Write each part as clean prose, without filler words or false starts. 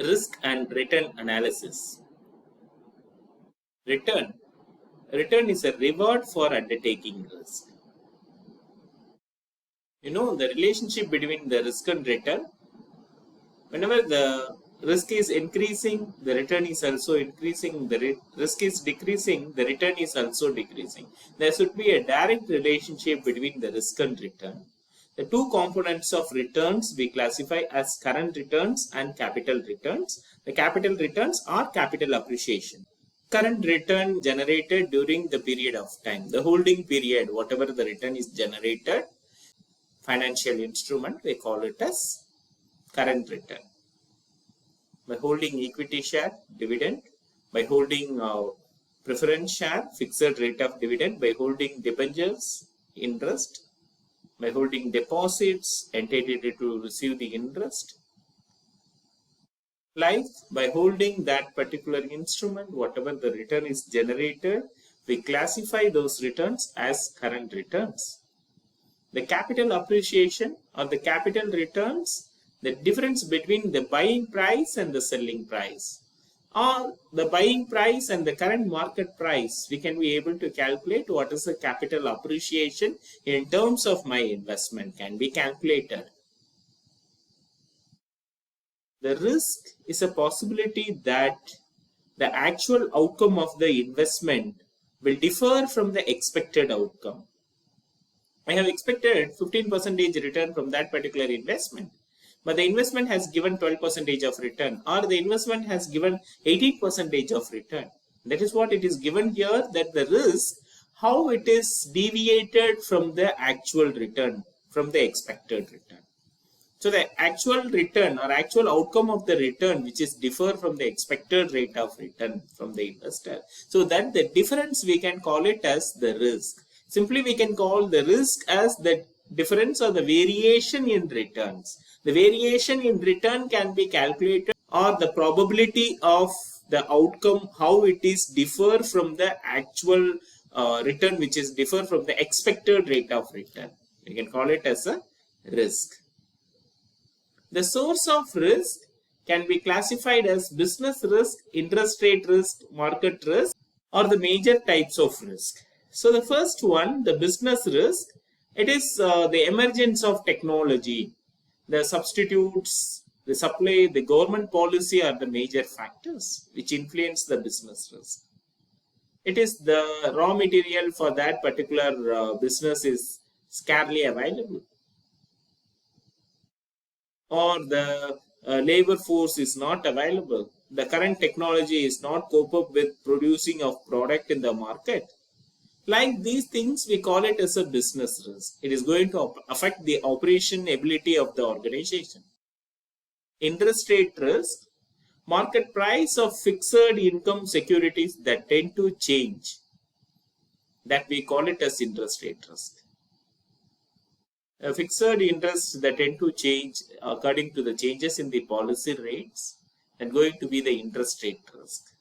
Risk and return analysis. Return. Return is a reward for undertaking risk. The relationship between the risk and return. Whenever the risk is increasing, the return is also increasing. The risk is decreasing, the return is also decreasing. There should be a direct relationship between the risk and return. The two components of returns we classify as current returns and capital returns. The capital returns are capital appreciation. Current return generated during the period of time, the holding period, whatever the return is generated, financial instrument, we call it as current return. By holding equity share, dividend, by holding preference share, fixed rate of dividend, by holding debentures, interest, by holding deposits, entitled to receive the interest. Like by holding that particular instrument, whatever the return is generated, we classify those returns as current returns. The capital appreciation or the capital returns, the difference between the buying price and the selling price, or the buying price and the current market price, we can be able to calculate what is the capital appreciation in terms of my investment can be calculated. The risk is a possibility that the actual outcome of the investment will differ from the expected outcome. I have expected 15% return from that particular investment, but the investment has given 12% of return, or the investment has given 18% of return. That is what it is given here, that the risk, how it is deviated from the actual return, from the expected return. So the actual return or actual outcome of the return, which is differ from the expected rate of return from the investor. So that the difference, we can call it as the risk. Simply we can call the risk as the difference or the variation in returns. The variation in return can be calculated, or the probability of the outcome, how it is differ from the actual return, which is differ from the expected rate of return. We can call it as a risk. The source of risk can be classified as business risk, interest rate risk, market risk, or the major types of risk. So the first one, the business risk, it is the emergence of technology, the substitutes, the supply, the government policy are the major factors which influence the business risk. It is the raw material for that particular business is scarcely available, or the labor force is not available. The current technology is not cope up with producing of product in the market. Like these things, we call it as a business risk. It is going to affect the operation ability of the organization. Interest rate risk, market price of fixed income securities that tend to change, that we call it as interest rate risk. Fixed interests that tend to change according to the changes in the policy rates, and going to be the interest rate risk.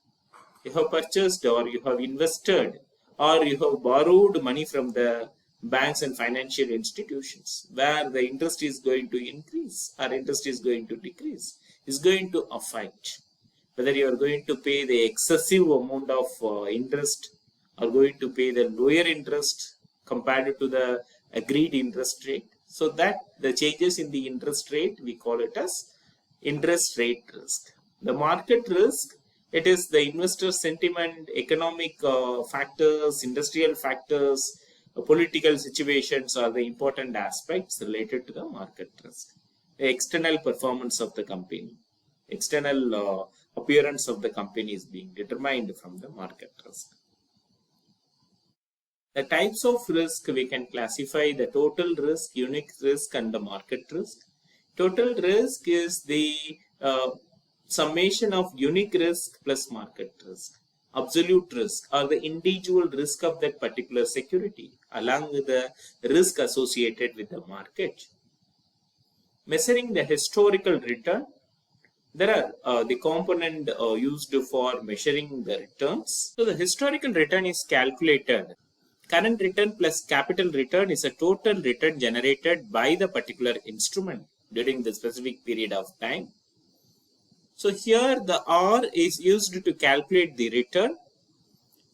You have purchased, or you have invested, or you have borrowed money from the banks and financial institutions, where the interest is going to increase or interest is going to decrease, is going to affect whether you are going to pay the excessive amount of interest or going to pay the lower interest compared to the agreed interest rate. So that the changes in the interest rate, we call it as interest rate risk. The market risk, it is the investor sentiment, economic factors, industrial factors, political situations are the important aspects related to the market risk. The external performance of the company, external appearance of the company is being determined from the market risk. The types of risk, we can classify the total risk, unique risk, and the market risk. Total risk is the summation of unique risk plus market risk. Absolute risk, or the individual risk of that particular security, along with the risk associated with the market. Measuring the historical return, there are the component used for measuring the returns. So the historical return is calculated. Current return plus capital return is a total return generated by the particular instrument during the specific period of time. So here the R is used to calculate the return.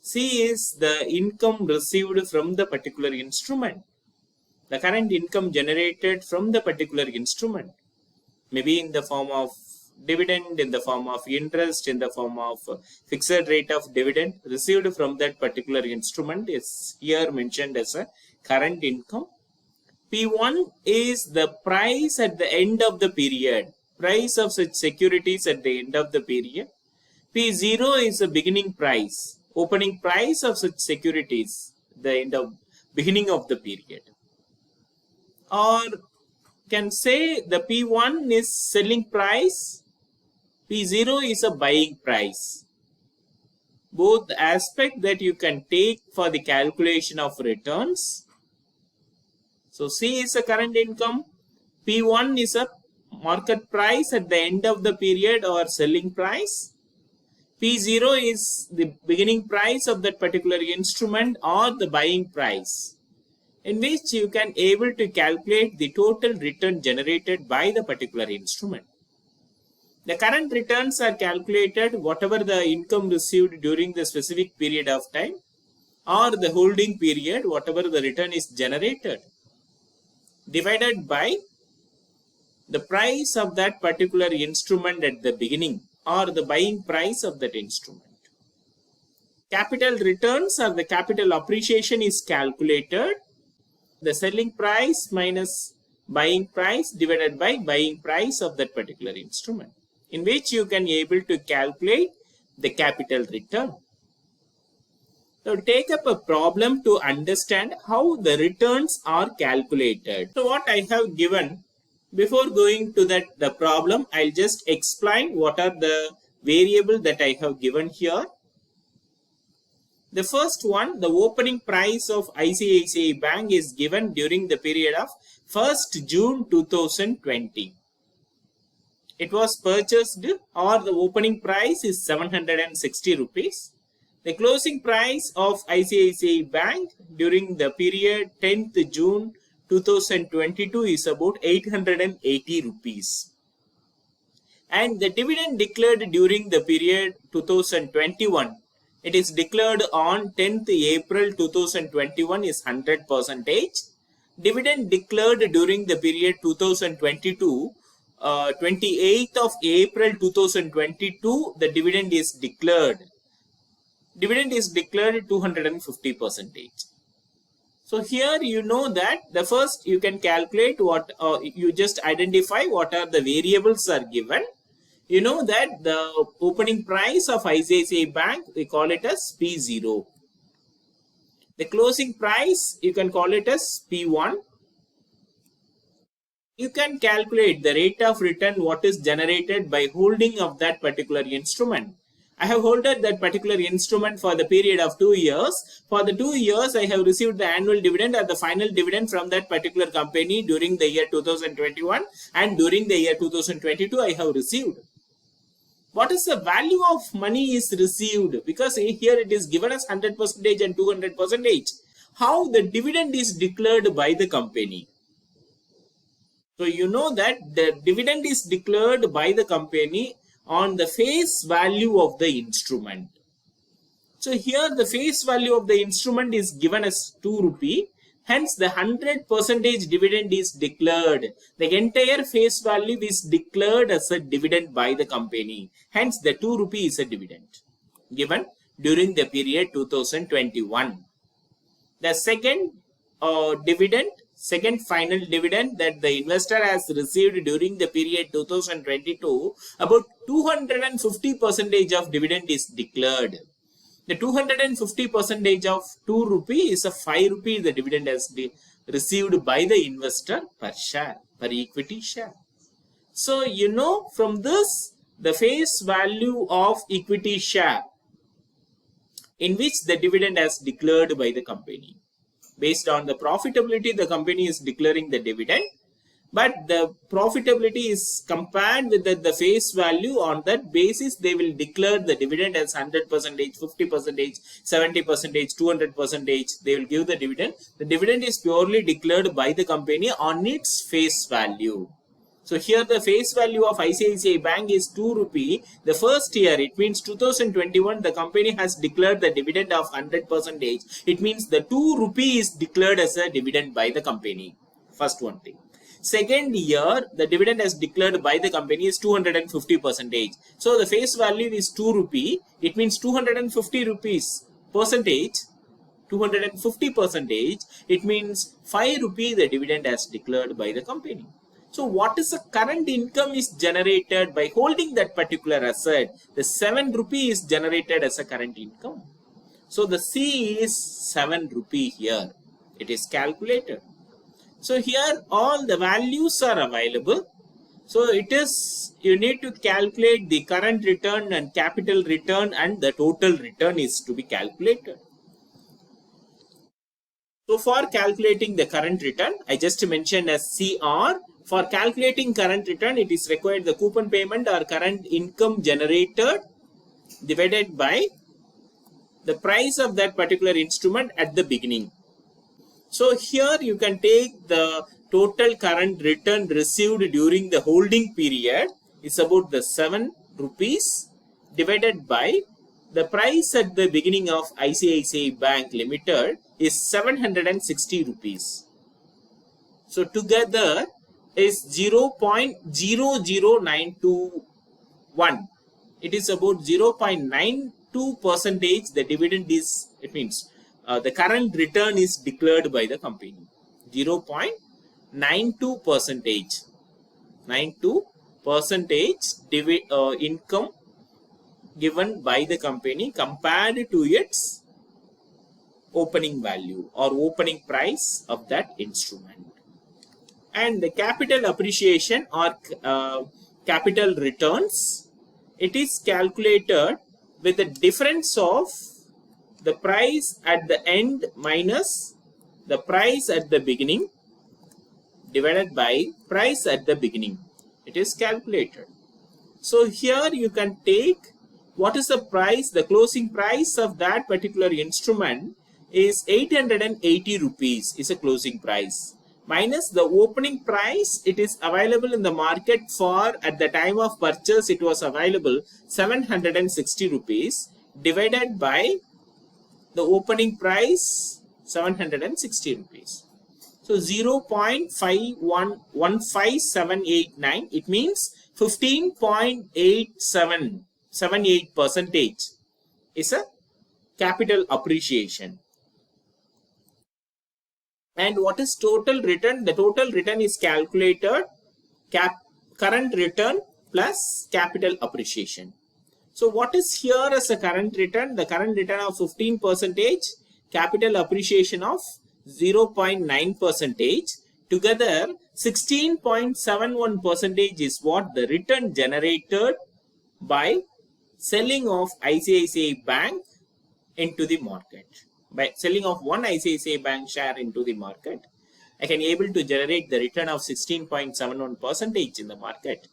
C is the income received from the particular instrument, the current income generated from the particular instrument, maybe in the form of dividend, in the form of interest, in the form of fixed rate of dividend received from that particular instrument is here mentioned as a current income. P1 is the price at the end of the period, price of such securities at the end of the period. P0 is the beginning price, opening price of such securities, the end of beginning of the period. Or can say the P1 is selling price, P0 is a buying price. Both aspect that you can take for the calculation of returns. So C is a current income, P1 is a market price at the end of the period or selling price. P0 is the beginning price of that particular instrument or the buying price, in which you can able to calculate the total return generated by the particular instrument. The current returns are calculated whatever the income received during the specific period of time or the holding period, whatever the return is generated, divided by the price of that particular instrument at the beginning or the buying price of that instrument. Capital returns or the capital appreciation is calculated, the selling price minus buying price divided by buying price of that particular instrument, in which you can able to calculate the capital return. So take up a problem to understand how the returns are calculated. So what I have given, before going to the problem, I'll just explain what are the variables that I have given here. The first one, the opening price of ICICI Bank is given during the period of 1st June 2020. It was purchased or the opening price is 760 rupees. The closing price of ICICI Bank during the period 10th June 2022 is about 880 rupees. And the dividend declared during the period 2021, it is declared on 10th April 2021 is 100%. Dividend declared during the period 2022, 28th of April 2022, the dividend is declared. Dividend is declared 250%. So here you know that the first you can calculate what you just identify what are the variables are given. You know that the opening price of ICICI Bank, we call it as P0. The closing price, you can call it as P1. You can calculate the rate of return what is generated by holding of that particular instrument. I have holded that particular instrument for the period of 2 years. For the 2 years, I have received the annual dividend or the final dividend from that particular company during the year 2021, and during the year 2022, I have received. What is the value of money is received? Because here it is given as 100% and 200%. How the dividend is declared by the company? So you know that the dividend is declared by the company on the face value of the instrument. So here the face value of the instrument is given as 2 rupee. Hence the 100% dividend is declared. The entire face value is declared as a dividend by the company. Hence the 2 rupee is a dividend given during the period 2021. The second dividend, second final dividend that the investor has received during the period 2022, about 250% of dividend is declared. The 250% of 2 rupee is a 5 rupee the dividend has received by the investor per share, per equity share. So you know from this the face value of equity share in which the dividend has declared by the company. Based on the profitability, the company is declaring the dividend, but the profitability is compared with the face value. On that basis, they will declare the dividend as 100%, 50%, 70%, 200%. They will give the dividend. The dividend is purely declared by the company on its face value. So here the face value of ICICI Bank is 2 rupee. The first year, it means 2021, the company has declared the dividend of 100%. It means the 2 rupee is declared as a dividend by the company. First one thing. Second year, the dividend as declared by the company is 250%. So the face value is 2 rupee. It means 250 rupees percentage. 250 percentage, it means 5 rupee the dividend as declared by the company. So what is the current income is generated by holding that particular asset? The 7 rupee is generated as a current income. So the C is 7 rupee here. It is calculated. So here all the values are available. So it is, you need to calculate the current return and capital return, and the total return is to be calculated. So for calculating the current return, I just mentioned as CR. For calculating current return, it is required the coupon payment or current income generated divided by the price of that particular instrument at the beginning. So here you can take the total current return received during the holding period. It's about the 7 rupees divided by the price at the beginning of ICICI Bank Limited is 760 rupees. So together is 0.00921. It is about 0.92 percentage. The dividend is, it means the current return is declared by the company. 0.92 percentage. 92 percentage income given by the company compared to its opening value or opening price of that instrument. And the capital appreciation or capital returns, it is calculated with the difference of the price at the end minus the price at the beginning divided by price at the beginning. It is calculated. So here you can take what is the price, the closing price of that particular instrument is 880 rupees is a closing price, minus the opening price. It is available in the market for, at the time of purchase it was available 760 rupees divided by the opening price 760 rupees. So 0.151789, it means 15.8778 percentage is a capital appreciation. And what is total return? The total return is calculated current return plus capital appreciation. So what is here as a current return? The current return of 15 percentage, capital appreciation of 0.9 percentage. Together 16.71 percentage is what the return generated by selling of ICICI Bank into the market. By selling of one ICICI Bank share into the market, I can able to generate the return of 16.71 percentage in the market.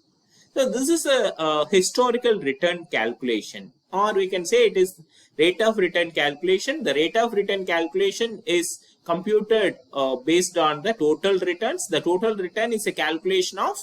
So this is a historical return calculation, or we can say it is rate of return calculation. The rate of return calculation is computed based on the total returns. The total return is a calculation of,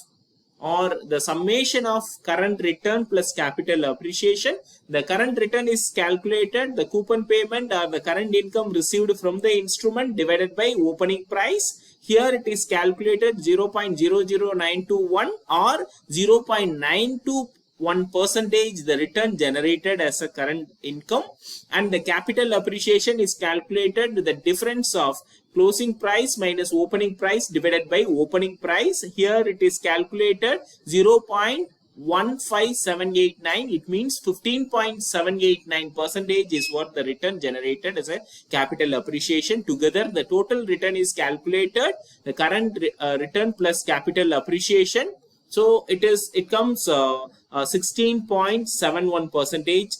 or the summation of current return plus capital appreciation. The current return is calculated, the coupon payment or the current income received from the instrument divided by opening price. Here it is calculated 0.00921 or 0.921 percentage the return generated as a current income, and the capital appreciation is calculated with the difference of closing price minus opening price divided by opening price. Here it is calculated 0.15789. It means 15.789 percentage is what the return generated as a capital appreciation. Together the total return is calculated, the current return plus capital appreciation. So it comes 16.71 percentage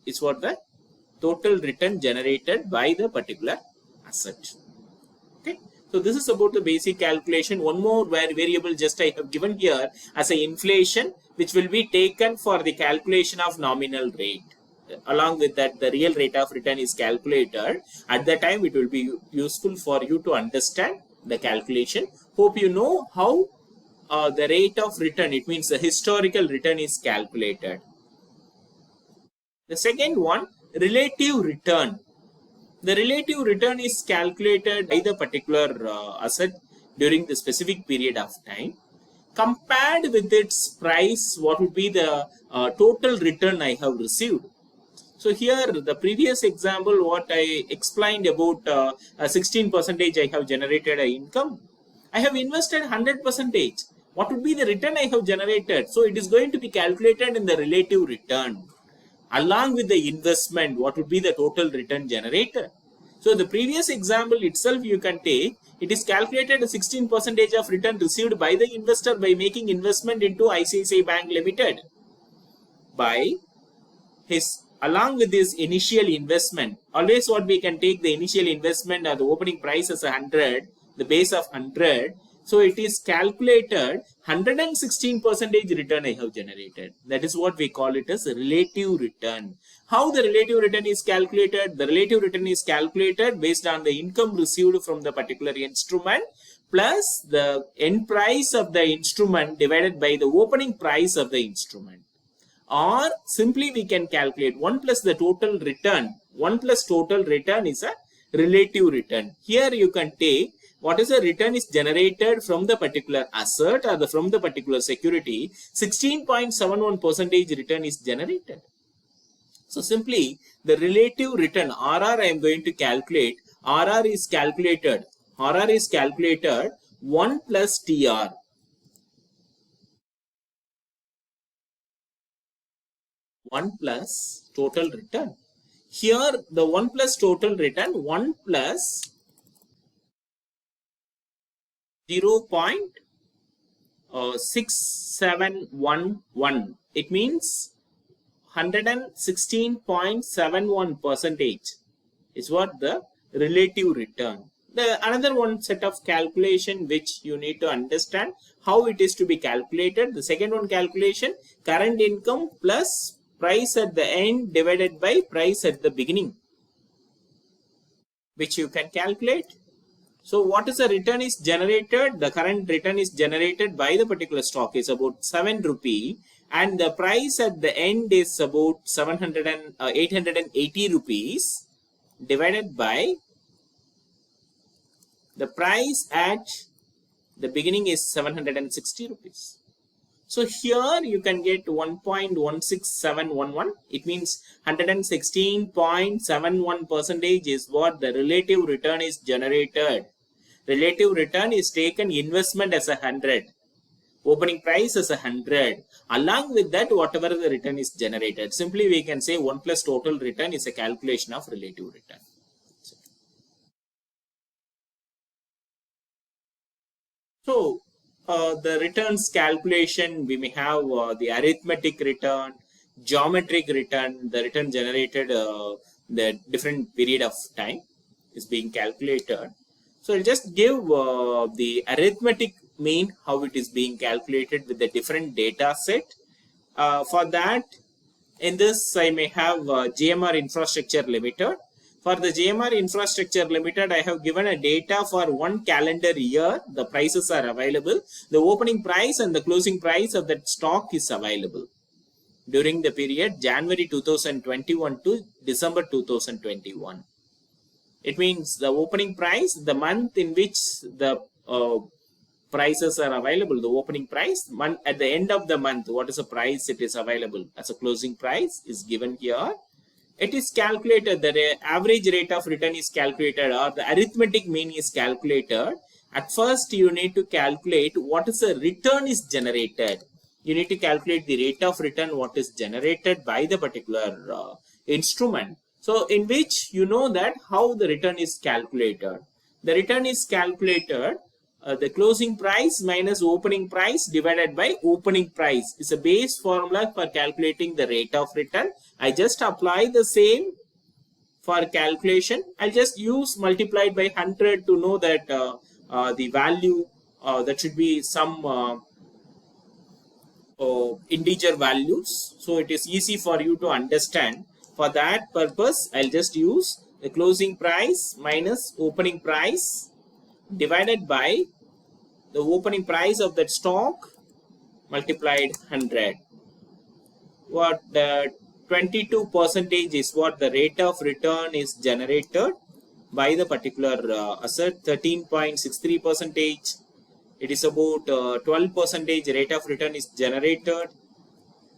is what the total return generated by the particular asset. Okay, so this is about the basic calculation. One more variable just I have given here as a inflation, which will be taken for the calculation of nominal rate. Along with that, the real rate of return is calculated. At that time, it will be useful for you to understand the calculation. Hope you know how the rate of return, it means the historical return is calculated. The second one, relative return. The relative return is calculated by the particular asset during the specific period of time. Compared with its price, what would be the total return I have received? So here, the previous example, what I explained about 16% I have generated a income. I have invested 100%. What would be the return I have generated? So it is going to be calculated in the relative return. Along with the investment, what would be the total return generated? So the previous example itself you can take, it is calculated as 16% of return received by the investor by making investment into ICICI Bank Limited. By his, along with his initial investment, always what we can take the initial investment or the opening price as 100, the base of 100. So it is calculated 116% return I have generated. That is what we call it as a relative return. How the relative return is calculated? The relative return is calculated based on the income received from the particular instrument plus the end price of the instrument divided by the opening price of the instrument. Or simply we can calculate 1 plus the total return. 1 plus total return is a relative return. Here you can take what is the return is generated from the particular asset or from the particular security. 16.71% return is generated. So simply the relative return RR I am going to calculate. RR is calculated 1 plus TR. 1 plus total return. Here the 1 plus total return 1 plus 0.6711. It means 116.71% is what the relative return. The another one set of calculation which you need to understand how it is to be calculated. The second one calculation, current income plus price at the end divided by price at the beginning, which you can calculate. So what is the return is generated? The current return is generated by the particular stock is about 7 rupee and the price at the end is about 880 rupees divided by the price at the beginning is 760 rupees. So here you can get 1.16711. It means 116.71% is what the relative return is generated. Relative return is taken investment as 100. Opening price as 100. Along with that, whatever the return is generated. Simply we can say 1 plus total return is a calculation of relative return. So the returns calculation, we may have the arithmetic return, geometric return, the return generated the different period of time is being calculated. So I'll just give the arithmetic mean, how it is being calculated with the different data set. For that, in this I may have GMR Infrastructure Limited. For the GMR Infrastructure Limited, I have given a data for 1 calendar year. The prices are available. The opening price and the closing price of that stock is available during the period January 2021 to December 2021. It means the opening price, the month in which the prices are available, the opening price, at the end of the month, what is the price it is available as a closing price is given here. It is calculated, the average rate of return is calculated or the arithmetic mean is calculated. At first, you need to calculate what is the return is generated. You need to calculate the rate of return what is generated by the particular instrument. So in which you know that how the return is calculated. The return is calculated the closing price minus opening price divided by opening price is a base formula for calculating the rate of return. I just apply the same for calculation. I'll just use multiplied by 100 to know that the value that should be some integer values. So it is easy for you to understand. For that purpose, I'll just use the closing price minus opening price divided by the opening price of that stock multiplied 100. What the 22 percentage is what the rate of return is generated by the particular asset. 13.63 percentage, it is about 12 percentage rate of return is generated,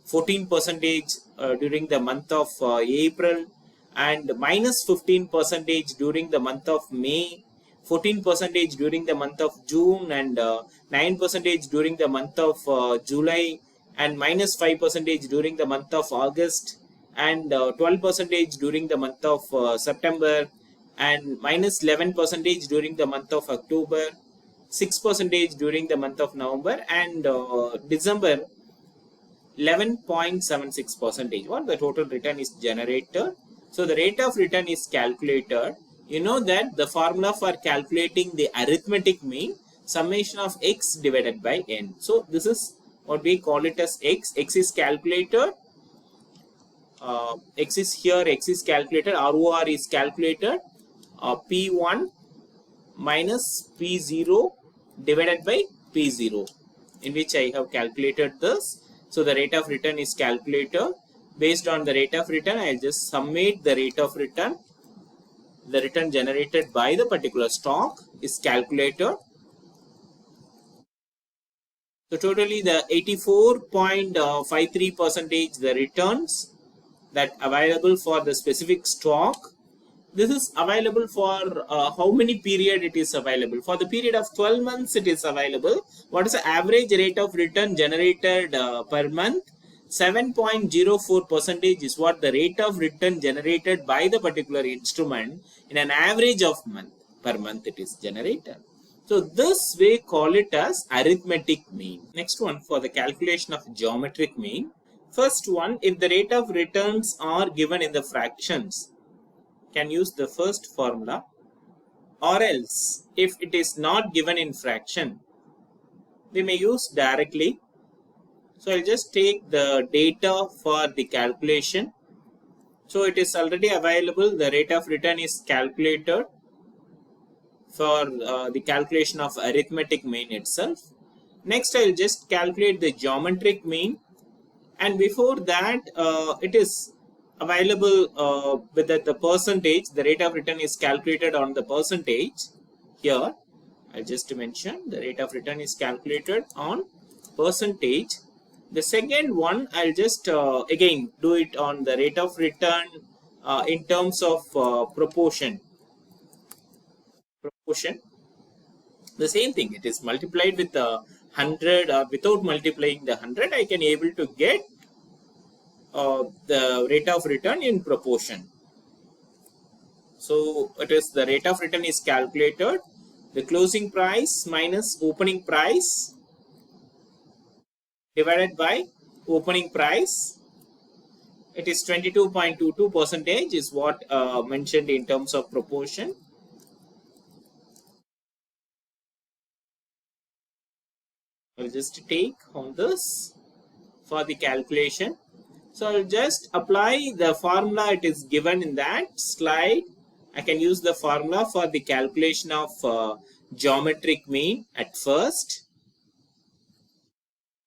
14 percentage during the month of April, and minus 15 percentage during the month of May, 14 percentage during the month of June, and 9 percentage during the month of July, and minus 5 percentage during the month of August, and 12 percentage during the month of September, and minus 11 percentage during the month of October, 6 percentage during the month of November, and December 11.76 percentage. What the total return is generated. So the rate of return is calculated. You know that the formula for calculating the arithmetic mean, summation of x divided by n. So this is what we call it as x. X is calculated. X is here. X is calculated. ROR is calculated. P1 minus P0 divided by P0, in which I have calculated this. So the rate of return is calculated. Based on the rate of return, I will just summate the rate of return. The return generated by the particular stock is calculated. So totally the 84.53 percentage the returns that available for the specific stock. This is available for how many period it is available? For the period of 12 months it is available. What is the average rate of return generated per month? 7.04 percentage is what the rate of return generated by the particular instrument in an average of month. Per month it is generated. So this way call it as arithmetic mean. Next one for the calculation of geometric mean. First one, if the rate of returns are given in the fractions, can use the first formula, or else if it is not given in fraction, we may use directly. So I'll just take the data for the calculation. So it is already available. The rate of return is calculated for the calculation of arithmetic mean itself. Next I'll just calculate the geometric mean, and before that it is available with the percentage. The rate of return is calculated on the percentage. Here I just mention the rate of return is calculated on percentage. The second one I'll just again do it on the rate of return in terms of proportion. The same thing, it is multiplied with 100 or without multiplying the 100 I can able to get the rate of return in proportion. So it is the rate of return is calculated, the closing price minus opening price divided by opening price. It is 22.22 percentage is what mentioned in terms of proportion. I'll just take on this for the calculation. So I'll just apply the formula it is given in that slide. I can use the formula for the calculation of geometric mean at first.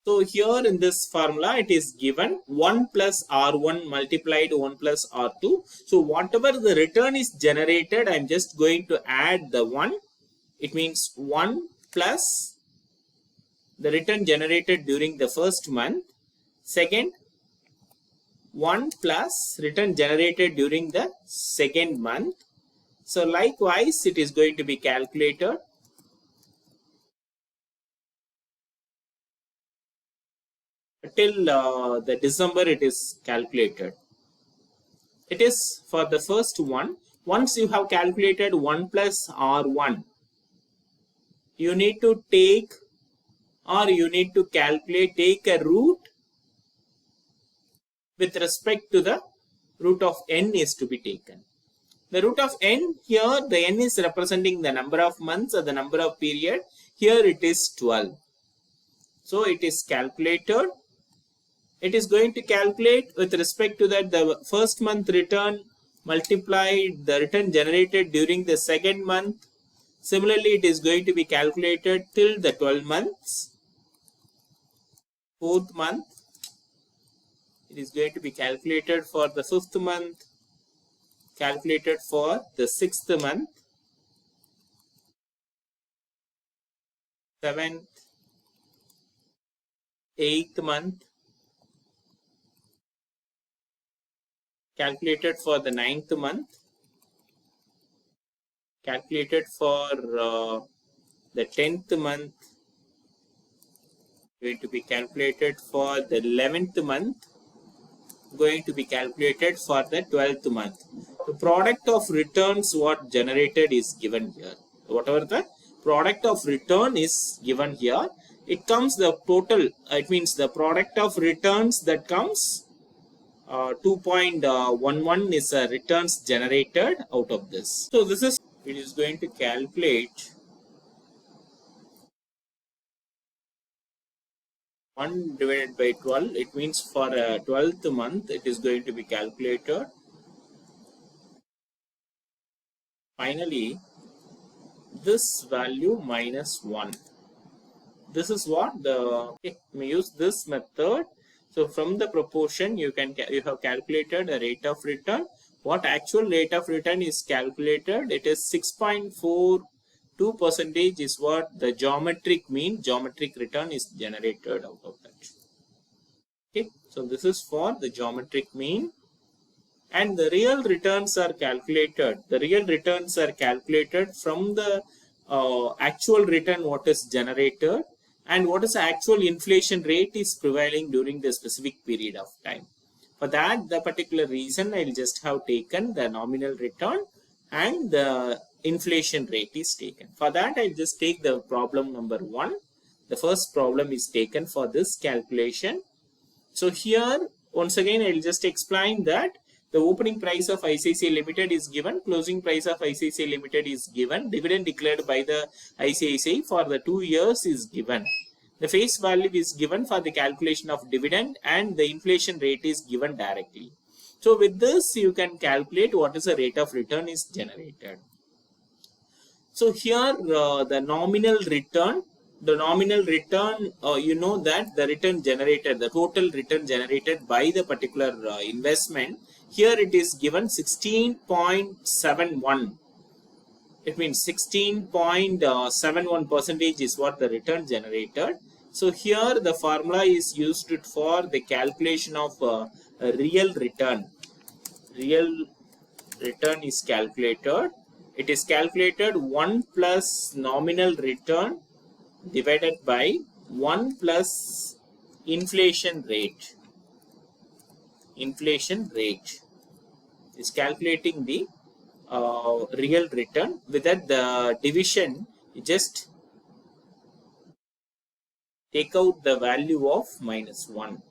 So here in this formula it is given 1 plus R1 multiplied 1 plus R2. So whatever the return is generated, I am just going to add the 1. It means 1 plus the return generated during the first month. Second, 1 plus return generated during the second month. So likewise it is going to be calculated. Till the December it is calculated. It is for the first one. Once you have calculated 1 plus R1, you need to take or you need to calculate, take a root with respect to the root of n is to be taken. The root of n here, the n is representing the number of months or the number of period. Here it is 12. So it is calculated. It is going to calculate with respect to that the first month return multiplied the return generated during the second month. Similarly, it is going to be calculated till the 12 months. Fourth month, it is going to be calculated for the fifth month, calculated for the sixth month, seventh, eighth month, calculated for the ninth month, calculated for the 10th month, going to be calculated for the 11th month, going to be calculated for the 12th month. The product of returns what generated is given here. Whatever the product of return is given here, it comes the total, it means the product of returns that comes 2.11 is returns generated out of this. So this is, it is going to calculate 1 divided by 12. It means for a 12th month, it is going to be calculated. Finally, this value minus 1. This is what the, okay, we use this method. So from the proportion, you have calculated a rate of return. What actual rate of return is calculated? It is 6.42 percentage is what the geometric mean. Geometric return is generated out of that. Okay, so this is for the geometric mean. And the real returns are calculated. The real returns are calculated from the actual return what is generated and what is the actual inflation rate is prevailing during the specific period of time. For that, the particular reason, I'll just have taken the nominal return and the inflation rate is taken. For that, I'll just take the problem number 1. The first problem is taken for this calculation. So here, once again, I'll just explain that the opening price of ICICI Limited is given, closing price of ICICI Limited is given, dividend declared by the ICICI for the 2 years is given. The face value is given for the calculation of dividend and the inflation rate is given directly. So with this, you can calculate what is the rate of return is generated. So here the nominal return, you know that the return generated, the total return generated by the particular investment, here it is given 16.71. It means 16.71 percentage is what the return generated. So here the formula is used for the calculation of a real return. Real return is calculated. It is calculated 1 plus nominal return divided by 1 plus inflation rate. Inflation rate is calculating the real return. With that, the division, you just take out the value of minus 1,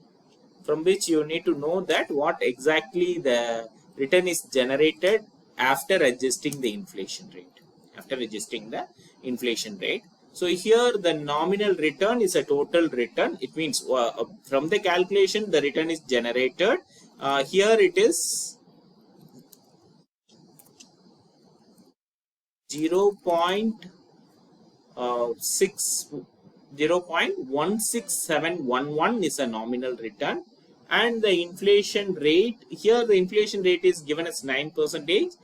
from which you need to know that what exactly the return is generated after adjusting the inflation rate. After adjusting the inflation rate. So here the nominal return is a total return. It means from the calculation the return is generated. Here it is 0.1611 is a nominal return, and the inflation rate, here the inflation rate is given as 9%.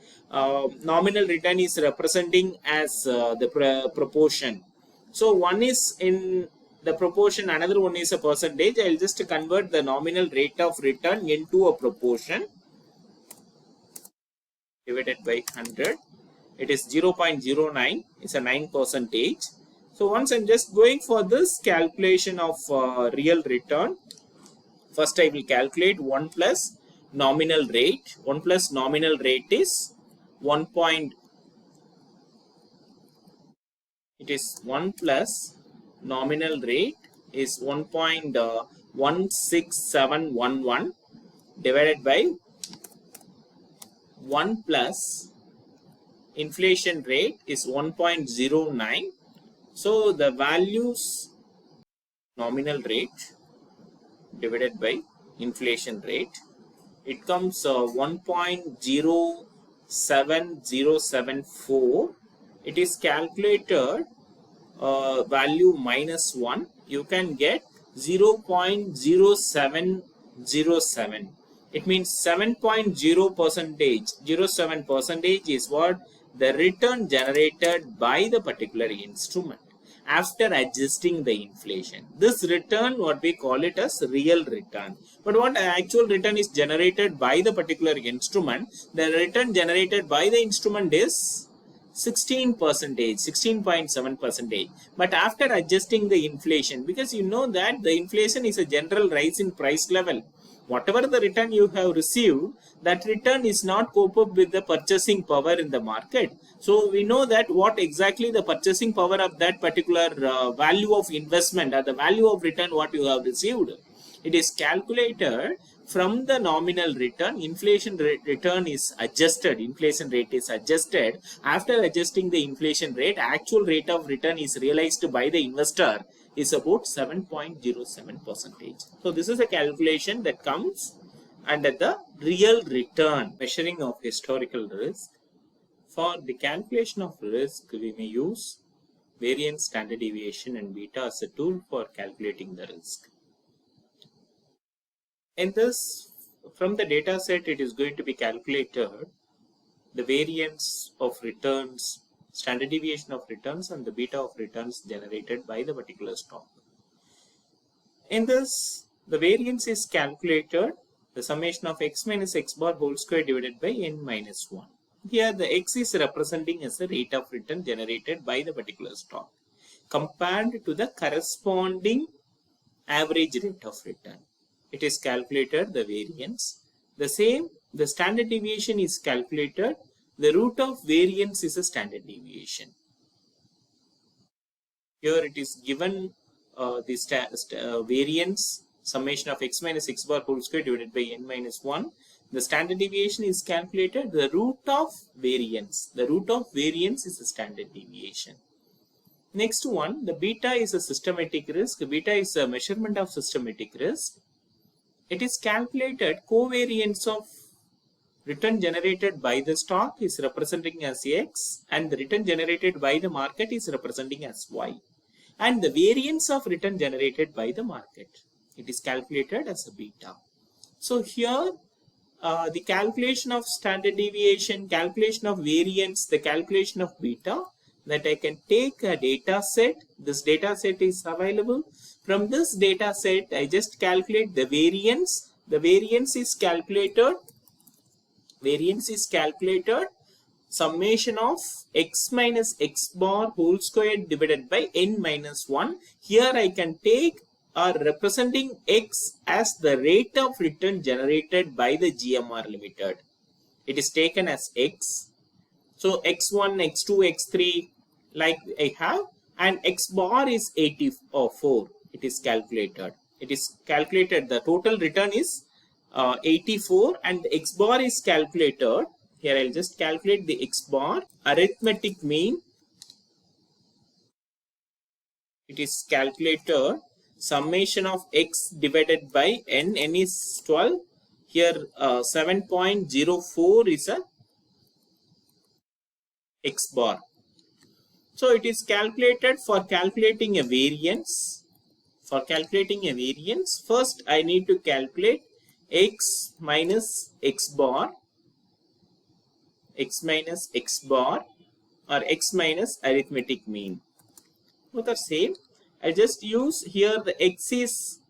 Nominal return is representing as the proportion. So one is in the proportion, another one is a percentage. I'll just convert the nominal rate of return into a proportion divided by 100. It is 0.09. It's a 9%. So once I'm just going for this calculation of real return, first I will calculate 1 plus nominal rate. 1 plus nominal rate is 1. It is 1 plus nominal rate is 1.16711 divided by 1 plus inflation rate is 1.09. So the values nominal rate divided by inflation rate, it comes 1.07074. it is calculated value minus 1, you can get 0.0707. It means 7.0 percentage, 07 percentage is what the return generated by the particular instrument after adjusting the inflation. This return, what we call it as real return. But what actual return is generated by the particular instrument, the return generated by the instrument is 16 percentage, 16.7 percentage. But after adjusting the inflation, because you know that the inflation is a general rise in price level, whatever the return you have received, that return is not cope up with the purchasing power in the market. So we know that what exactly the purchasing power of that particular value of investment or the value of return what you have received. It is calculated from the nominal return. Inflation return is adjusted, inflation rate is adjusted. After adjusting the inflation rate, actual rate of return is realized by the investor is about 7.07 percentage. So this is a calculation that comes under the real return, measuring of historical risk. For the calculation of risk, we may use variance, standard deviation and beta as a tool for calculating the risk. In this, from the data set, it is going to be calculated the variance of returns, standard deviation of returns and the beta of returns generated by the particular stock. In this, the variance is calculated the summation of x minus x bar whole square divided by n minus 1. Here the x is representing as the rate of return generated by the particular stock compared to the corresponding average rate of return. It is calculated the variance. The same, the standard deviation is calculated. The root of variance is a standard deviation. Here it is given the variance summation of x minus x bar whole square divided by n minus 1. The standard deviation is calculated. The root of variance. The root of variance is a standard deviation. Next one, the beta is a systematic risk. Beta is a measurement of systematic risk. It is calculated covariance of return generated by the stock is representing as x and the return generated by the market is representing as y. And the variance of return generated by the market, it is calculated as a beta. So here the calculation of standard deviation, calculation of variance, the calculation of beta, that I can take a data set. This data set is available. From this data set, I just calculate the variance. The variance is calculated. Variance is calculated summation of x minus x bar whole square divided by n minus 1. Here I can take or representing x as the rate of return generated by the GMR Limited. It is taken as x. So x1, x2, x3 like I have, and x bar is 84. It is calculated. It is calculated. The total return is 84 and the x bar is calculated. Here I'll just calculate the x bar. Arithmetic mean. It is calculated summation of x divided by n. N is 12. Here 7.04 is a x bar. So it is calculated for calculating a variance. For calculating a variance, first I need to calculate x minus x bar, x minus x bar or x minus arithmetic mean. Both are same. I just use here the x is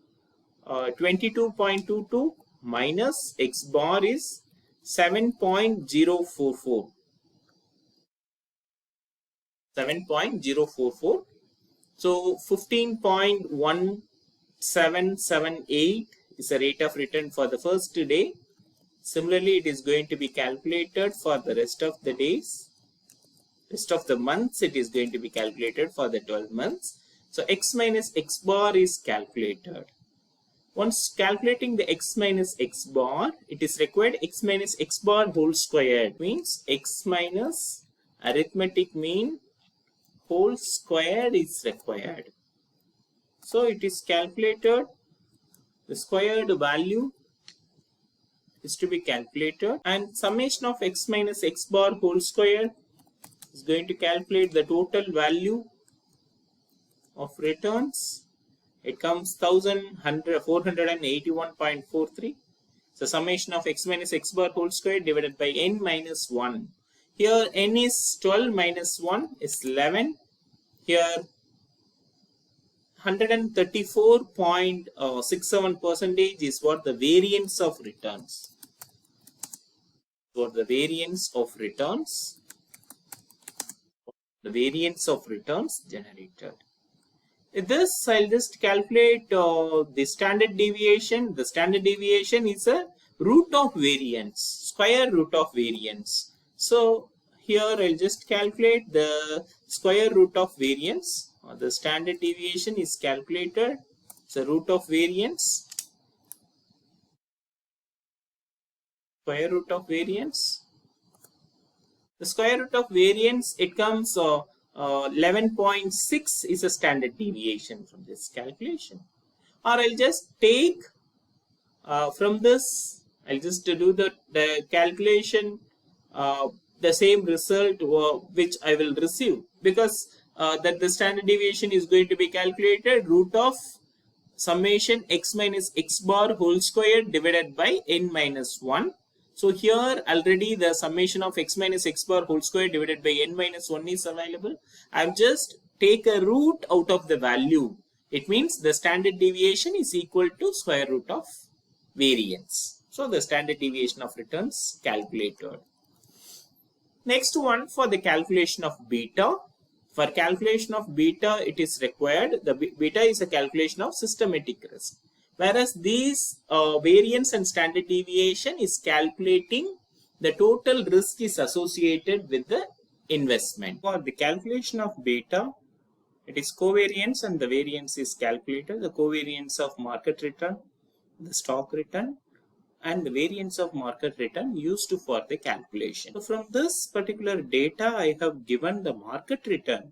22.22 minus x bar is 7.044. 7.044. So 15.1778 is the rate of return for the first day. Similarly, it is going to be calculated for the rest of the days. Rest of the months, it is going to be calculated for the 12 months. So x minus x bar is calculated. Once calculating the x minus x bar, it is required x minus x bar whole squared. Means x minus arithmetic mean whole squared is required. So it is calculated. The squared value is to be calculated and summation of x minus x bar whole square is going to calculate the total value of returns. It comes 481.43. So summation of x minus x bar whole square divided by n minus 1. Here n is 12 minus 1 is 11. Here 134.67% is what the variance of returns. For the variance of returns, generated. This I'll just calculate the standard deviation. The standard deviation is a root of variance, square root of variance. So here I'll just calculate the square root of variance. The standard deviation is calculated. It's a root of variance. Square root of variance. The square root of variance, it comes 11.6 is a standard deviation from this calculation. Or I'll just take from this, I'll just do the calculation, the same result which I will receive, because that the standard deviation is going to be calculated root of summation x minus x bar whole square divided by n minus 1. So here already the summation of x minus x bar whole square divided by n minus 1 is available. I've just take a root out of the value. It means the standard deviation is equal to square root of variance. So the standard deviation of returns calculated. Next one, for the calculation of beta. For calculation of beta, it is required. The beta is a calculation of systematic risk. Whereas these variance and standard deviation is calculating the total risk is associated with the investment. For the calculation of beta, it is covariance and the variance is calculated. The covariance of market return, the stock return, and the variance of market return used for the calculation. So from this particular data, I have given the market return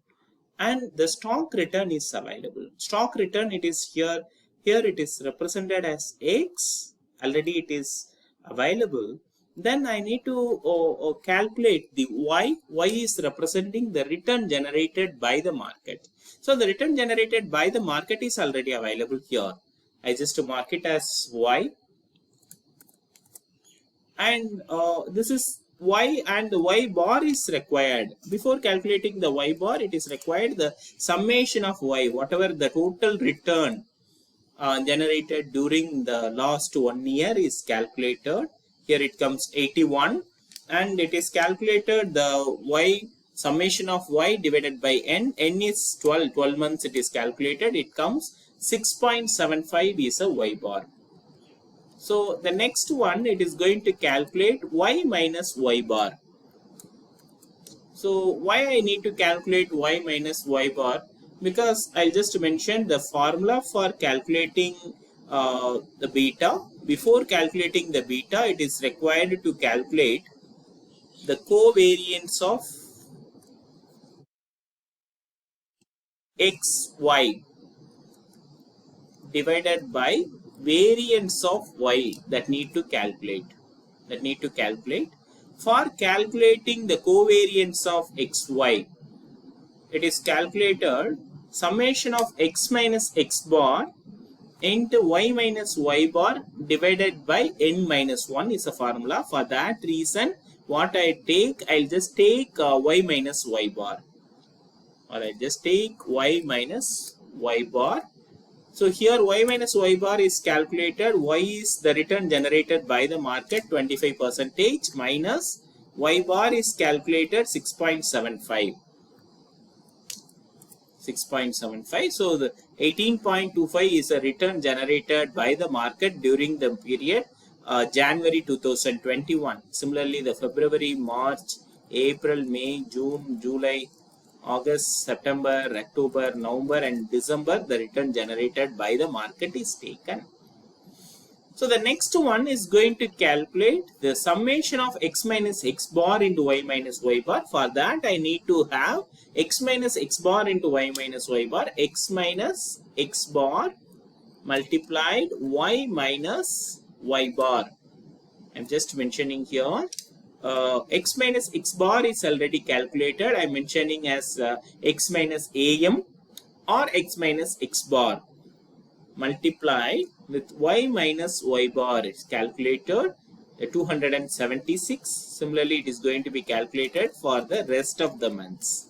and the stock return is available. Stock return, it is here. Here it is represented as X. Already it is available. Then I need to calculate the Y. Y is representing the return generated by the market. So the return generated by the market is already available here. I just mark it as Y. And this is Y, and the Y bar is required. Before calculating the Y bar, it is required the summation of Y, whatever the total return generated during the last 1 year is calculated. Here it comes 81, and it is calculated the Y, summation of Y divided by N. N is 12 months it is calculated. It comes 6.75 is a Y bar. So the next one, it is going to calculate Y minus Y bar. So why I need to calculate Y minus Y bar? Because I'll just mention the formula for calculating the beta. Before calculating the beta, it is required to calculate the covariance of XY divided by variance of Y that need to calculate. For calculating the covariance of XY, it is calculated summation of x minus x bar into y minus y bar divided by n minus 1 is a formula. For that reason, what I take, I'll just take y minus y bar, or I'll just take y minus y bar. So here y minus y bar is calculated. Y is the return generated by the market 25% minus y bar is calculated 6.75. So the 18.25 is a return generated by the market during the period January 2021. Similarly, the February, March, April, May, June, July, August, September, October, November and December, the return generated by the market is taken. So the next one is going to calculate the summation of x minus x bar into y minus y bar. For that, I need to have x minus x bar into y minus y bar, x minus x bar multiplied y minus y bar. I'm just mentioning here X minus X bar is already calculated. I'm mentioning as X minus AM or X minus X bar multiply with Y minus Y bar is calculated 276. Similarly, it is going to be calculated for the rest of the months.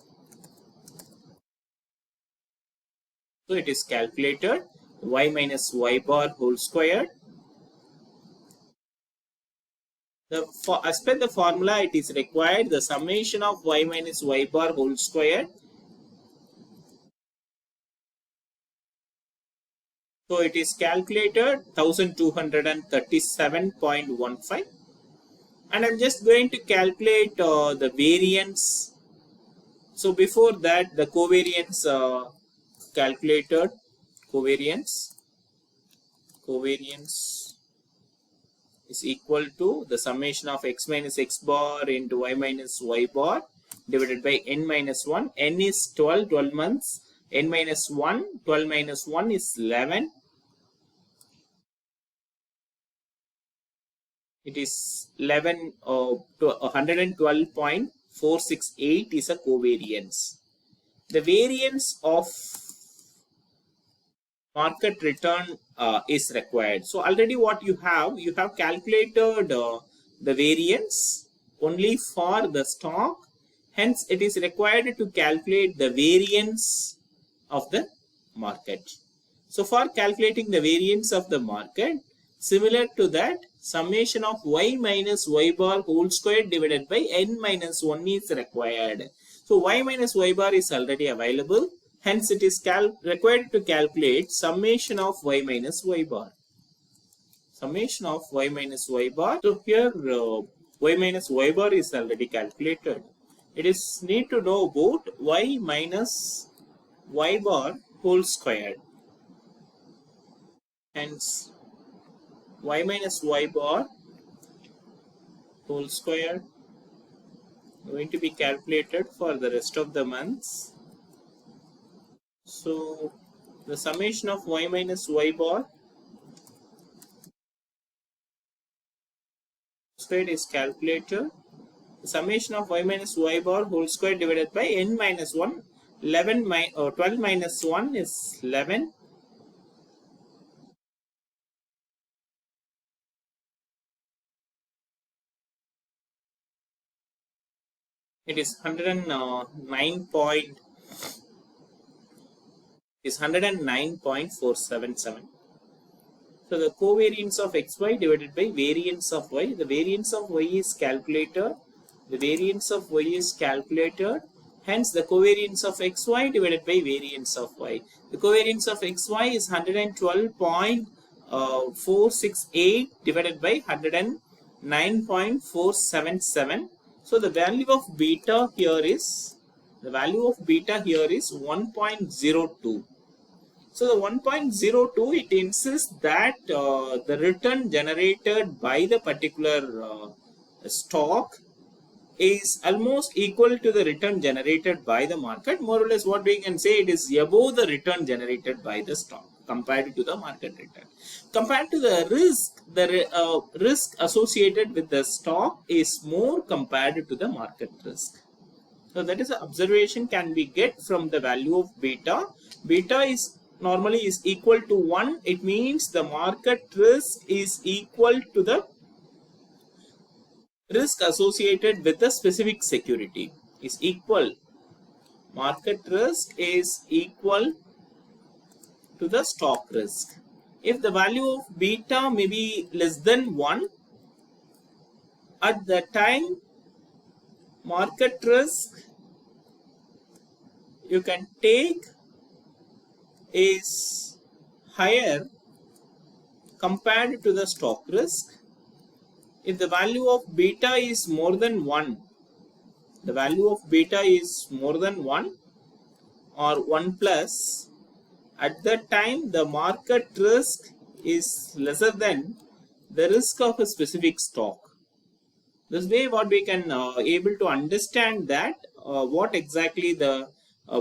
So it is calculated Y minus Y bar whole squared. As per the formula, it is required the summation of Y minus Y bar whole squared. So it is calculated 1237.15, and I'm just going to calculate the variance. So before that, the covariance calculated, covariance is equal to the summation of X minus X bar into Y minus Y bar divided by N minus 1. N is 12 months. N minus 1, 12 minus 1 is 11. It is 11 to 112.468 is a covariance. The variance of market return is required. So already what you have calculated the variance only for the stock. Hence, it is required to calculate the variance of the market. So for calculating the variance of the market, similar to that, summation of Y minus Y bar whole square divided by N minus 1 is required. So Y minus Y bar is already available. Hence, it is required to calculate summation of Y minus Y bar. Summation of Y minus Y bar. So here Y minus Y bar is already calculated. It is need to know about Y minus Y bar whole squared. Hence, Y minus Y bar whole squared going to be calculated for the rest of the months. So the summation of Y minus Y bar squared is calculated. The summation of Y minus Y bar whole square divided by N minus 1. 12 minus 1 is 11. It is 109.477. So the covariance of xy divided by variance of y. The variance of y is calculated. The variance of y is calculated. Hence, the covariance of xy divided by variance of y. The covariance of xy is 112.468 divided by 109.477. So the value of beta here is 1.02. So the 1.02, it insists that the return generated by the particular stock is almost equal to the return generated by the market. More or less what we can say, it is above the return generated by the stock compared to the market return. Compared to the risk associated with the stock is more compared to the market risk. So that is an observation can be get from the value of beta. Beta is normally is equal to 1. It means the market risk is equal to the risk associated with the specific security is equal. Market risk is equal to the stock risk. If the value of beta may be less than 1, at the time market risk you can take is higher compared to the stock risk. If the value of beta is more than 1, the value of beta is more than 1 or 1 plus, at that time the market risk is lesser than the risk of a specific stock. This way what we can able to understand that what exactly the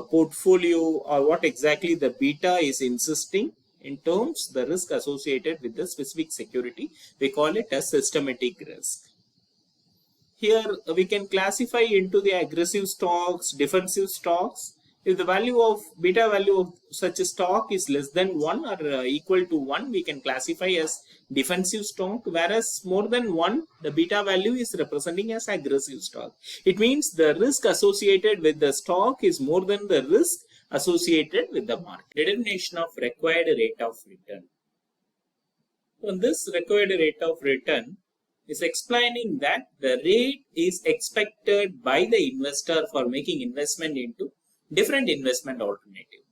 portfolio or what exactly the beta is insisting in terms the risk associated with the specific security. We call it as systematic risk. Here we can classify into the aggressive stocks, defensive stocks. If the value of beta value of such a stock is less than 1 or equal to 1, we can classify as defensive stock, whereas more than 1, the beta value is representing as aggressive stock. It means the risk associated with the stock is more than the risk associated with the market. Determination of required rate of return. So this required rate of return is explaining that the rate is expected by the investor for making investment into different investment alternative.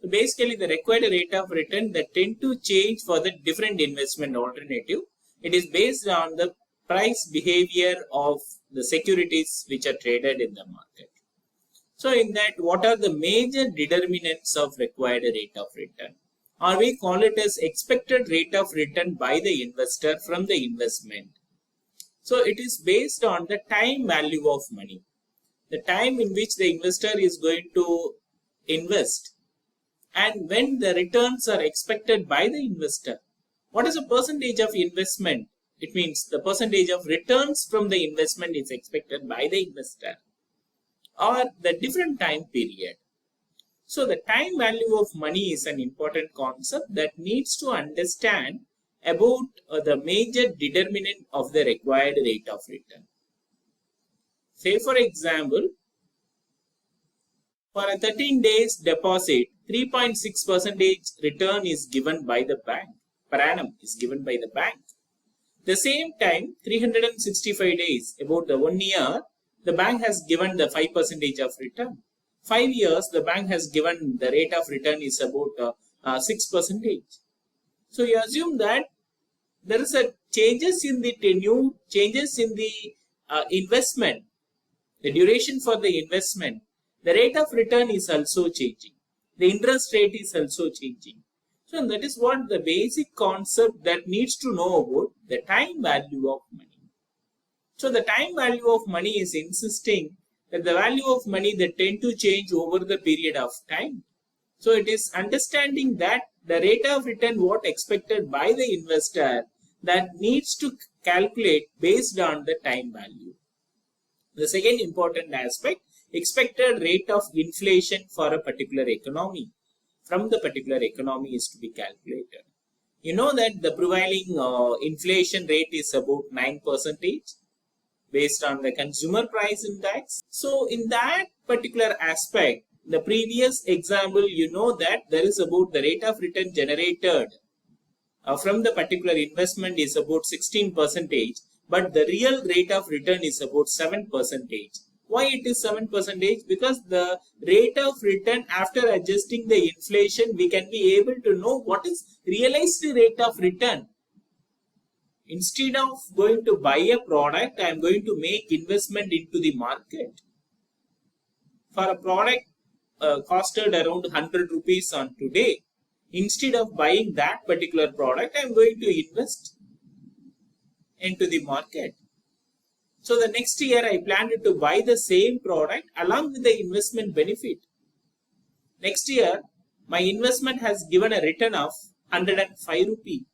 So basically the required rate of return that tend to change for the different investment alternative. It is based on the price behavior of the securities which are traded in the market. So in that, what are the major determinants of required rate of return? Or we call it as expected rate of return by the investor from the investment. So it is based on the time value of money. The time in which the investor is going to invest and when the returns are expected by the investor. What is the percentage of investment? It means the percentage of returns from the investment is expected by the investor, or the different time period. So the time value of money is an important concept that needs to understand about the major determinant of the required rate of return. Say for example, for a 13 days deposit, 3.6% return is given by the bank, per annum is given by the bank. The same time, 365 days, about the 1 year, the bank has given the 5% of return. 5 years, the bank has given the rate of return is about 6%. So you assume that there is a changes in the tenure, changes in the investment, the duration for the investment. The rate of return is also changing. The interest rate is also changing. So that is what the basic concept that needs to know about the time value of money. So the time value of money is insisting that the value of money that tend to change over the period of time. So it is understanding that the rate of return what expected by the investor that needs to calculate based on the time value. The second important aspect, expected rate of inflation for a particular economy from the particular economy is to be calculated. You know that the prevailing inflation rate is about 9% based on the consumer price index. So in that particular aspect, the previous example, you know that there is about the rate of return generated from the particular investment is about 16%, but the real rate of return is about 7%. Why it is 7%? Because the rate of return after adjusting the inflation, we can be able to know what is realized rate of return. Instead of going to buy a product, I am going to make investment into the market. For a product costed around 100 rupees on today, instead of buying that particular product, I am going to invest into the market. So the next year I planned to buy the same product along with the investment benefit. Next year, my investment has given a return of 105 rupee.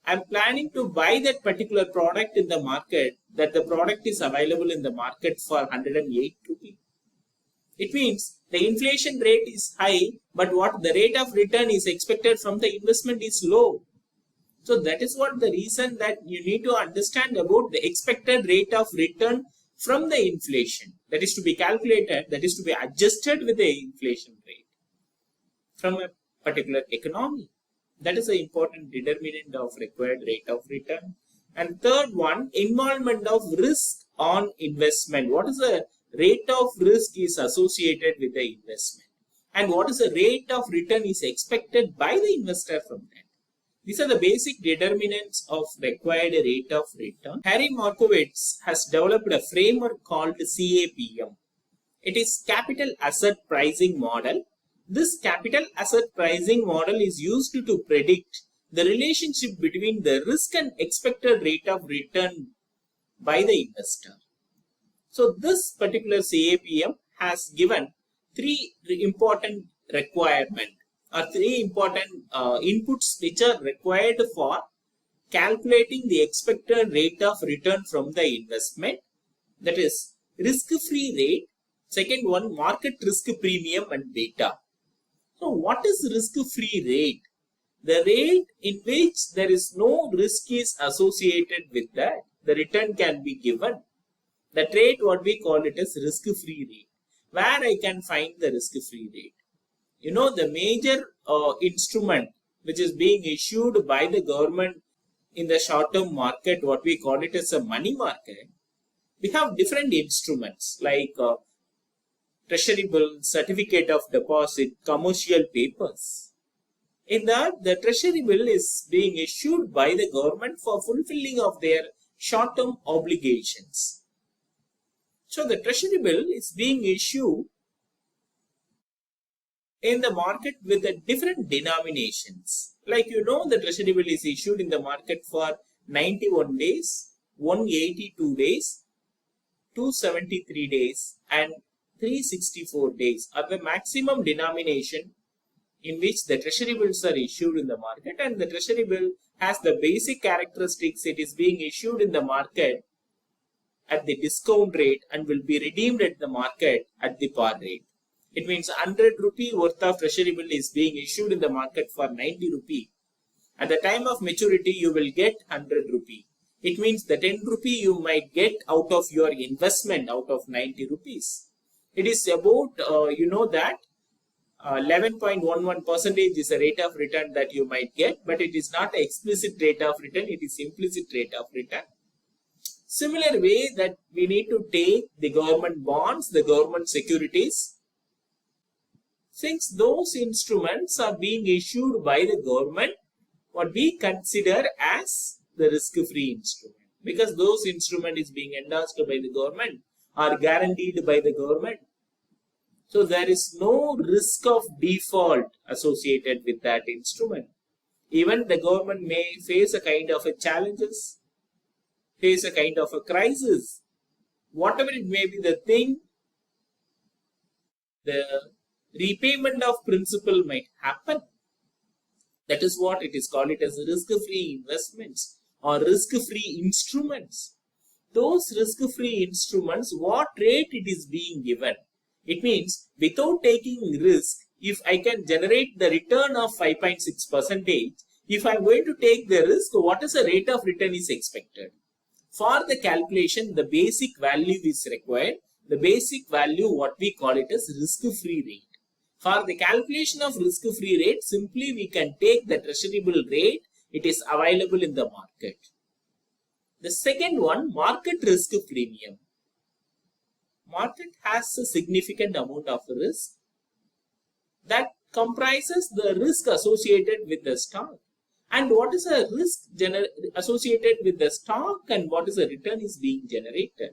I am planning to buy that particular product in the market, that the product is available in the market for 108 rupee. It means the inflation rate is high, but what the rate of return is expected from the investment is low. So that is what the reason that you need to understand about the expected rate of return from the inflation. That is to be calculated, that is to be adjusted with the inflation rate from a particular economy. That is the important determinant of required rate of return. And third one, involvement of risk on investment. What is the rate of risk is associated with the investment? And what is the rate of return is expected by the investor from that? These are the basic determinants of required rate of return. Harry Markowitz has developed a framework called CAPM. It is Capital Asset Pricing Model. This capital asset pricing model is used to predict the relationship between the risk and expected rate of return by the investor. So this particular CAPM has given three important requirements or three important inputs which are required for calculating the expected rate of return from the investment, that is risk-free rate. Second one, market risk premium and beta. So what is risk-free rate? The rate in which there is no risk is associated with that. The return can be given. That rate, what we call it as risk-free rate. Where I can find the risk-free rate? You know, the major instrument which is being issued by the government in the short-term market, what we call it as a money market, we have different instruments like treasury bill, certificate of deposit, commercial papers. In that, the treasury bill is being issued by the government for fulfilling of their short-term obligations. So the treasury bill is being issued in the market with the different denominations. Like you know, the treasury bill is issued in the market for 91 days, 182 days, 273 days and 364 days are the maximum denomination in which the treasury bills are issued in the market, and the treasury bill has the basic characteristics. It is being issued in the market at the discount rate and will be redeemed at the market at the par rate. It means 100 rupee worth of treasury bill is being issued in the market for 90 rupee. At the time of maturity, you will get 100 rupee. It means the 10 rupee you might get out of your investment out of 90 rupees. It is about, you know that 11.11% is the rate of return that you might get, but it is not an explicit rate of return, it is implicit rate of return. Similar way that we need to take the government bonds, the government securities. Since those instruments are being issued by the government, what we consider as the risk-free instrument, because those instrument is being endorsed by the government or guaranteed by the government. So there is no risk of default associated with that instrument. Even the government may face a kind of a challenges, face a kind of a crisis, whatever it may be the thing, the repayment of principal might happen. That is what it is called, it as risk-free investments or risk-free instruments. Those risk-free instruments, what rate it is being given? It means without taking risk, if I can generate the return of 5.6%, if I am going to take the risk, what is the rate of return is expected? For the calculation, the basic value is required. The basic value, what we call it as risk-free rate. For the calculation of risk-free rate, simply we can take the treasury bill rate. It is available in the market. The second one, market risk premium. Market has a significant amount of risk that comprises the risk associated with the stock. And what is a risk associated with the stock and what is the return is being generated?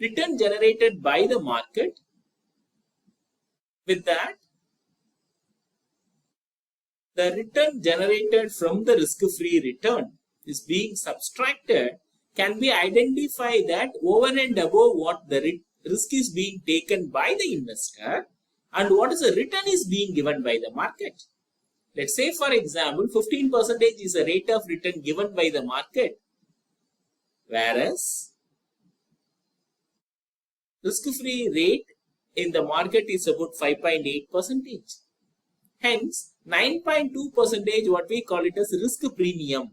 Return generated by the market. With that, the return generated from the risk-free return is being subtracted, can be identified that over and above what the risk is being taken by the investor and what is the return is being given by the market. Let's say, for example, 15% is the rate of return given by the market, whereas risk-free rate in the market is about 5.8%. Hence, 9.2% what we call it as risk premium.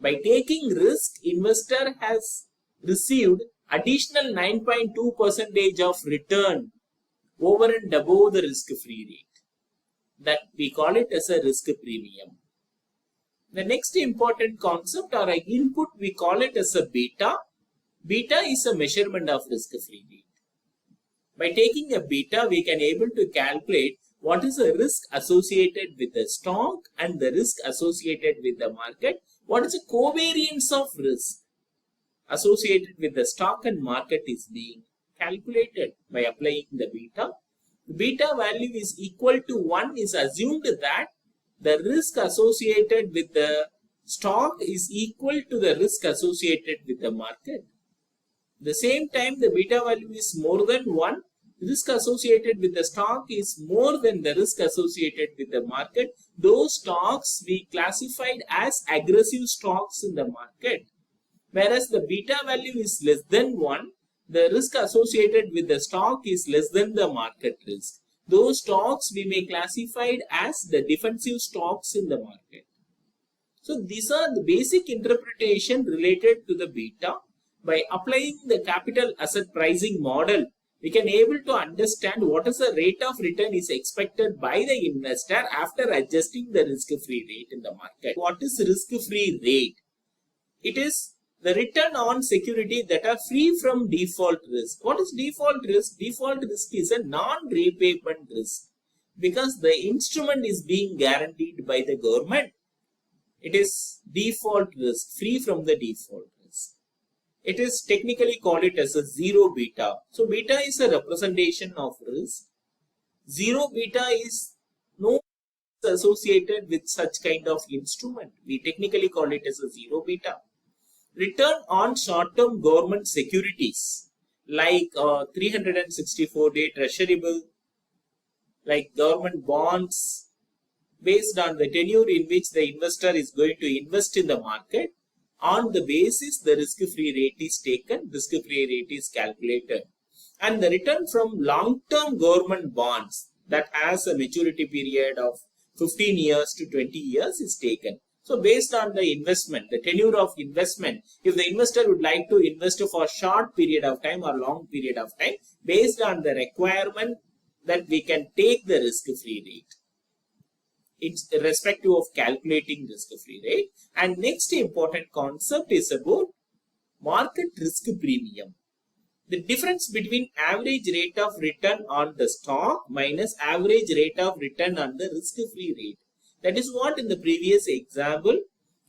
By taking risk, investor has received additional 9.2% of return over and above the risk-free rate. That we call it as a risk premium. The next important concept or an input, we call it as a beta. Beta is a measurement of risk-free rate. By taking a beta, we can able to calculate what is the risk associated with the stock and the risk associated with the market. What is the covariance of risk associated with the stock and market is being calculated by applying the beta. The beta value is equal to 1 is assumed that the risk associated with the stock is equal to the risk associated with the market. At the same time, the beta value is more than 1, risk associated with the stock is more than the risk associated with the market, those stocks we classified as aggressive stocks in the market. Whereas the beta value is less than 1, the risk associated with the stock is less than the market risk. Those stocks we may classify as the defensive stocks in the market. So these are the basic interpretation related to the beta. By applying the capital asset pricing model, we can able to understand what is the rate of return is expected by the investor after adjusting the risk-free rate in the market. What is risk-free rate? It is the return on security that are free from default risk. What is default risk? Default risk is a non-repayment risk because the instrument is being guaranteed by the government. It is default risk, free from the default risk. It is technically called it as a zero beta. So beta is a representation of risk. Zero beta is no associated with such kind of instrument. We technically call it as a zero beta. Return on short-term government securities like 364-day treasury bill, like government bonds, based on the tenure in which the investor is going to invest in the market. On the basis the risk-free rate is taken, risk-free rate is calculated. And the return from long-term government bonds that has a maturity period of 15 years to 20 years is taken. So based on the investment, the tenure of investment, if the investor would like to invest for a short period of time or long period of time, based on the requirement that we can take the risk-free rate, it's irrespective of calculating risk-free rate. And next important concept is about market risk premium. The difference between average rate of return on the stock minus average rate of return on the risk-free rate. That is what in the previous example,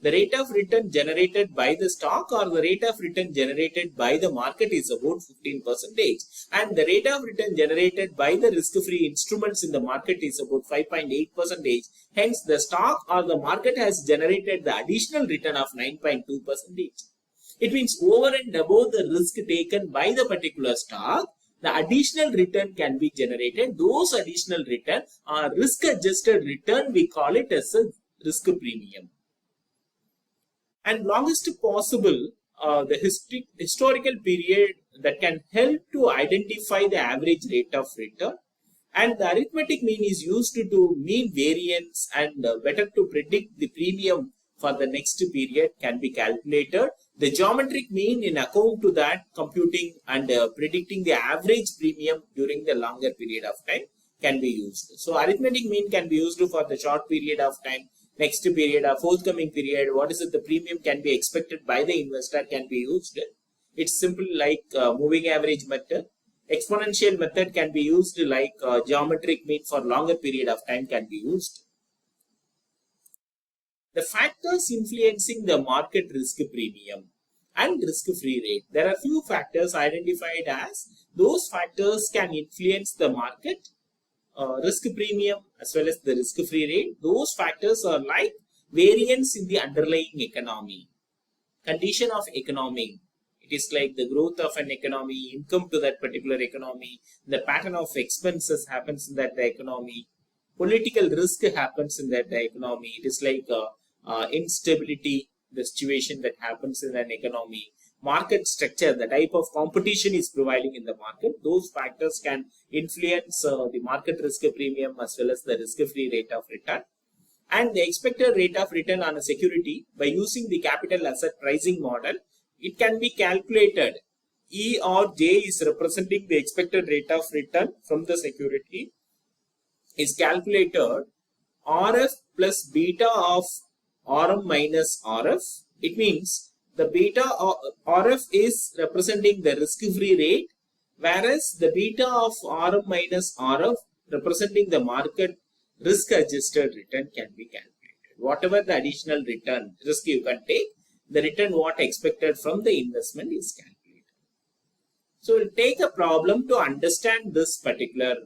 the rate of return generated by the stock or the rate of return generated by the market is about 15%, and the rate of return generated by the risk-free instruments in the market is about 5.8%. Hence, the stock or the market has generated the additional return of 9.2%. It means over and above the risk taken by the particular stock, the additional return can be generated. Those additional return are risk-adjusted return. We call it as a risk premium. And longest possible, the historical period that can help to identify the average rate of return. And the arithmetic mean is used to mean variance and better to predict the premium for the next period can be calculated. The geometric mean in account to that computing and predicting the average premium during the longer period of time can be used. So arithmetic mean can be used for the short period of time, next period or forthcoming period. What is it the premium can be expected by the investor can be used. It's simple like moving average method. Exponential method can be used like geometric mean for longer period of time can be used. The factors influencing the market risk premium and risk-free rate. There are few factors identified as those factors can influence the market risk premium as well as the risk-free rate. Those factors are like variance in the underlying economy, condition of economy. It is like the growth of an economy, income to that particular economy, the pattern of expenses happens in that economy, political risk happens in that economy. It is like instability, the situation that happens in an economy, market structure, the type of competition is prevailing in the market. Those factors can influence the market risk premium as well as the risk-free rate of return. And the expected rate of return on a security by using the capital asset pricing model, it can be calculated. E or J is representing the expected rate of return from the security is calculated RF plus beta of RM minus RF. It means the beta of RF is representing the risk-free rate, whereas the beta of RM minus RF representing the market risk-adjusted return can be calculated. Whatever the additional return risk you can take, the return what expected from the investment is calculated. So we'll take a problem to understand this particular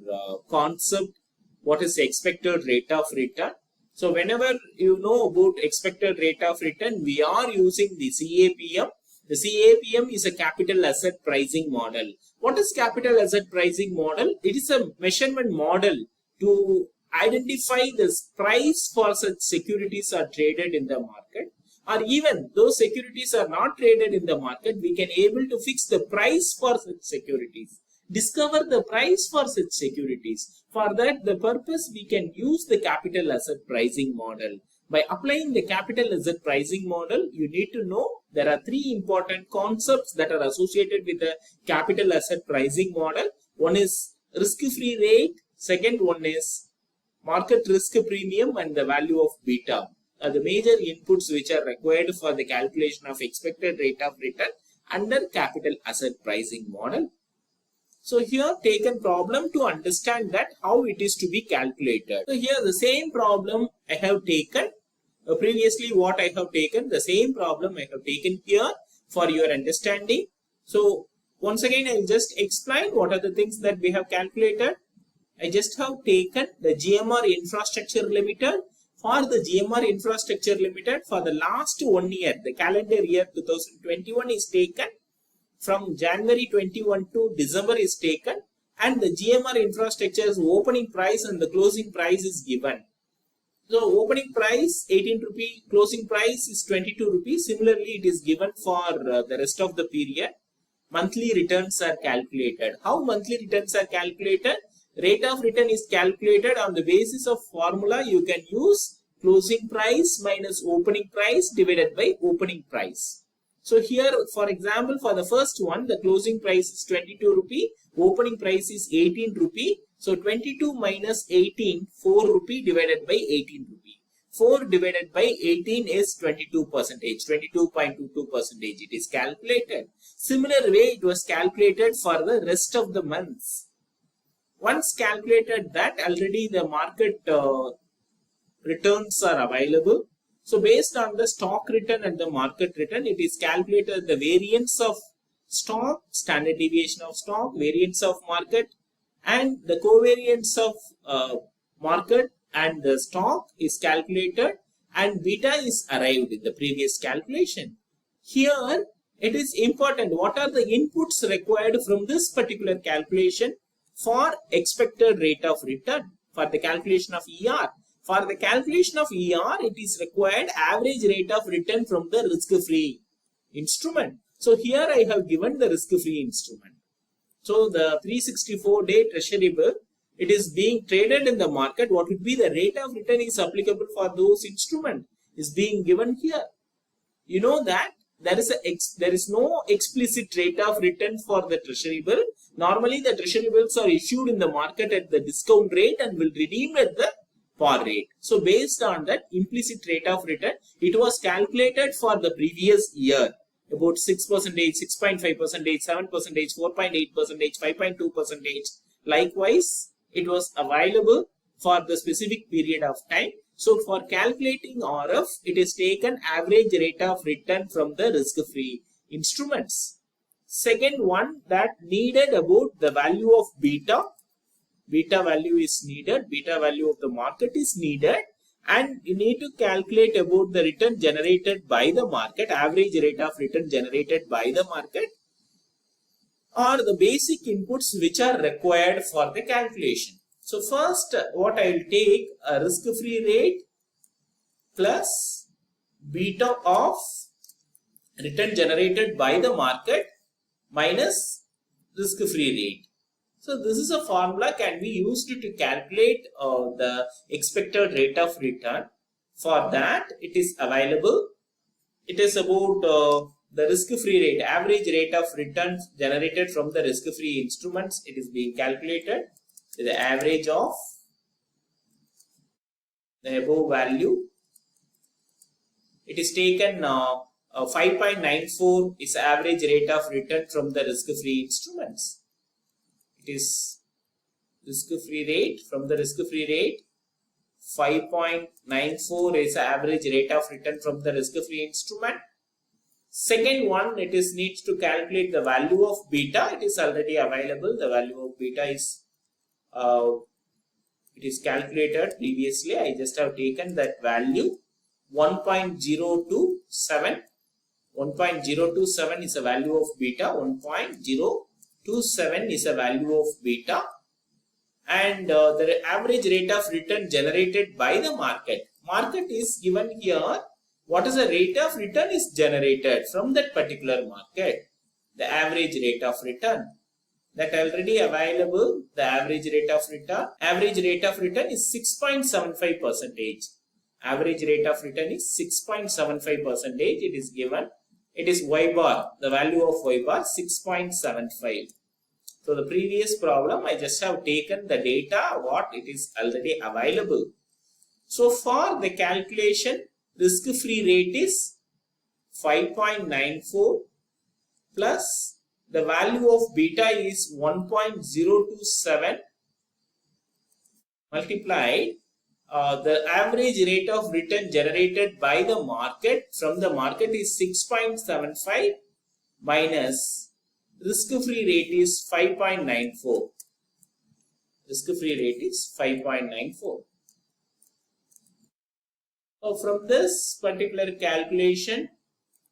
concept. What is the expected rate of return? So whenever you know about expected rate of return, we are using the IAPM The CAPM is a capital asset pricing model. What is capital asset pricing model? It is a measurement model to identify the price for such securities are traded in the market, or even those securities are not traded in the market, we can able to fix the price for such securities, discover the price for such securities. For that the purpose, we can use the capital asset pricing model. By applying the capital asset pricing model, you need to know there are three important concepts that are associated with the capital asset pricing model. One is risk-free rate, second one is market risk premium, and the value of beta are the major inputs which are required for the calculation of expected rate of return under capital asset pricing model. So here taken problem to understand that how it is to be calculated. So here the same problem I have taken previously, what I have taken, the same problem I have taken here for your understanding. So once again, I will just explain what are the things that we have calculated. I just have taken the GMR Infrastructure Limited. For the GMR Infrastructure Limited, for the last 1 year, the calendar year 2021 is taken. From January 21 to December is taken, and the GMR Infrastructure's opening price and the closing price is given. So opening price 18 rupee, closing price is 22 rupees. Similarly, it is given for the rest of the period. Monthly returns are calculated. How monthly returns are calculated? Rate of return is calculated on the basis of formula. You can use closing price minus opening price divided by opening price. So here, for example, for the first one, the closing price is 22 rupee, opening price is 18 rupee. So 22 minus 18, 4 rupee divided by 18 rupee. 4 divided by 18 is 22%, 22.22% it is calculated. Similar way it was calculated for the rest of the months. Once calculated that, already the market returns are available. So based on the stock return and the market return, it is calculated the variance of stock, standard deviation of stock, variance of market, and the covariance of market and the stock is calculated, and beta is arrived in the previous calculation. Here it is important what are the inputs required from this particular calculation for expected rate of return for the calculation of ER. For the calculation of ER, it is required average rate of return from the risk-free instrument. So here I have given the risk-free instrument. So the 364-day treasury bill, it is being traded in the market. What would be the rate of return is applicable for those instruments is being given here. You know that there is no explicit rate of return for the treasury bill. Normally the treasury bills are issued in the market at the discount rate and will redeem at the par rate. So based on that implicit rate of return, it was calculated for the previous year. About 6%, 6.5%, 7%, 4.8%, 5.2%. Likewise, it was available for the specific period of time. So for calculating RF, it is taken average rate of return from the risk-free instruments. Second one that needed about the value of beta. Beta value is needed. Beta value of the market is needed. And you need to calculate about the return generated by the market, average rate of return generated by the market, or the basic inputs which are required for the calculation. So first, what I will take a risk-free rate plus beta of return generated by the market minus risk-free rate. So this is a formula can be used to calculate the expected rate of return. For that, it is available. It is about the risk-free rate, average rate of return generated from the risk-free instruments. It is being calculated. The average of the above value. It is taken 5.94 is average rate of return from the risk-free instruments. It is risk-free rate from the risk-free rate. 5.94 is average rate of return from the risk-free instrument. Second one, it is needs to calculate the value of beta. It is already available. The value of beta is it is calculated previously. I just have taken that value 1.027. 1.027 is a value of beta, 1.027 is a value of beta, and the average rate of return generated by the market. Market is given here. What is the rate of return is generated from that particular market? The average rate of return. That already available, the average rate of return. Average rate of return is 6.75%. Average rate of return is 6.75%. It is given. It is y bar. The value of y bar 6.75. So the previous problem, I just have taken the data what it is already available. So for the calculation, risk-free rate is 5.94 plus the value of beta is 1.027 multiplied the average rate of return generated by the market from the market is 6.75 minus risk-free rate is 5.94. Risk-free rate is 5.94. So from this particular calculation,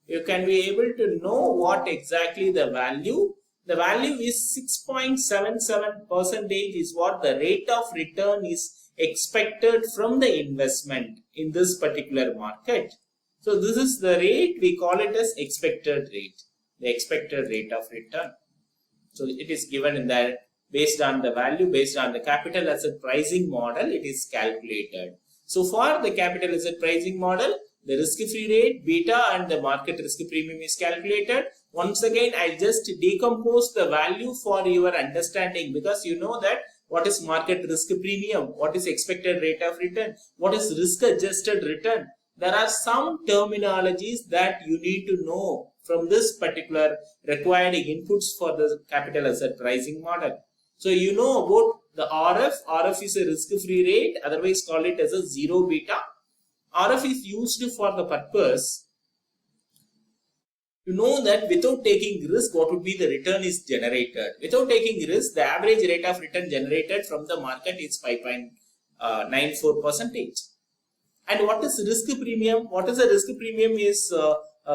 you can be able to know what exactly the value. The value is 6.77% is what the rate of return is expected from the investment in this particular market. So this is the rate, we call it as expected rate, the expected rate of return. So it is given in that based on the value, based on the capital asset pricing model, it is calculated. So for the capital asset pricing model, the risk-free rate, beta and the market risk premium is calculated. Once again, I just decompose the value for your understanding, because you know that what is market risk premium, what is expected rate of return, what is risk adjusted return. There are some terminologies that you need to know from this particular required inputs for the capital asset pricing model. So you know about the RF. RF is a risk-free rate, otherwise call it as a zero beta. RF is used for the purpose to know that without taking risk, what would be the return is generated. Without taking risk, the average rate of return generated from the market is 5.94%. And what is risk premium? What is the risk premium is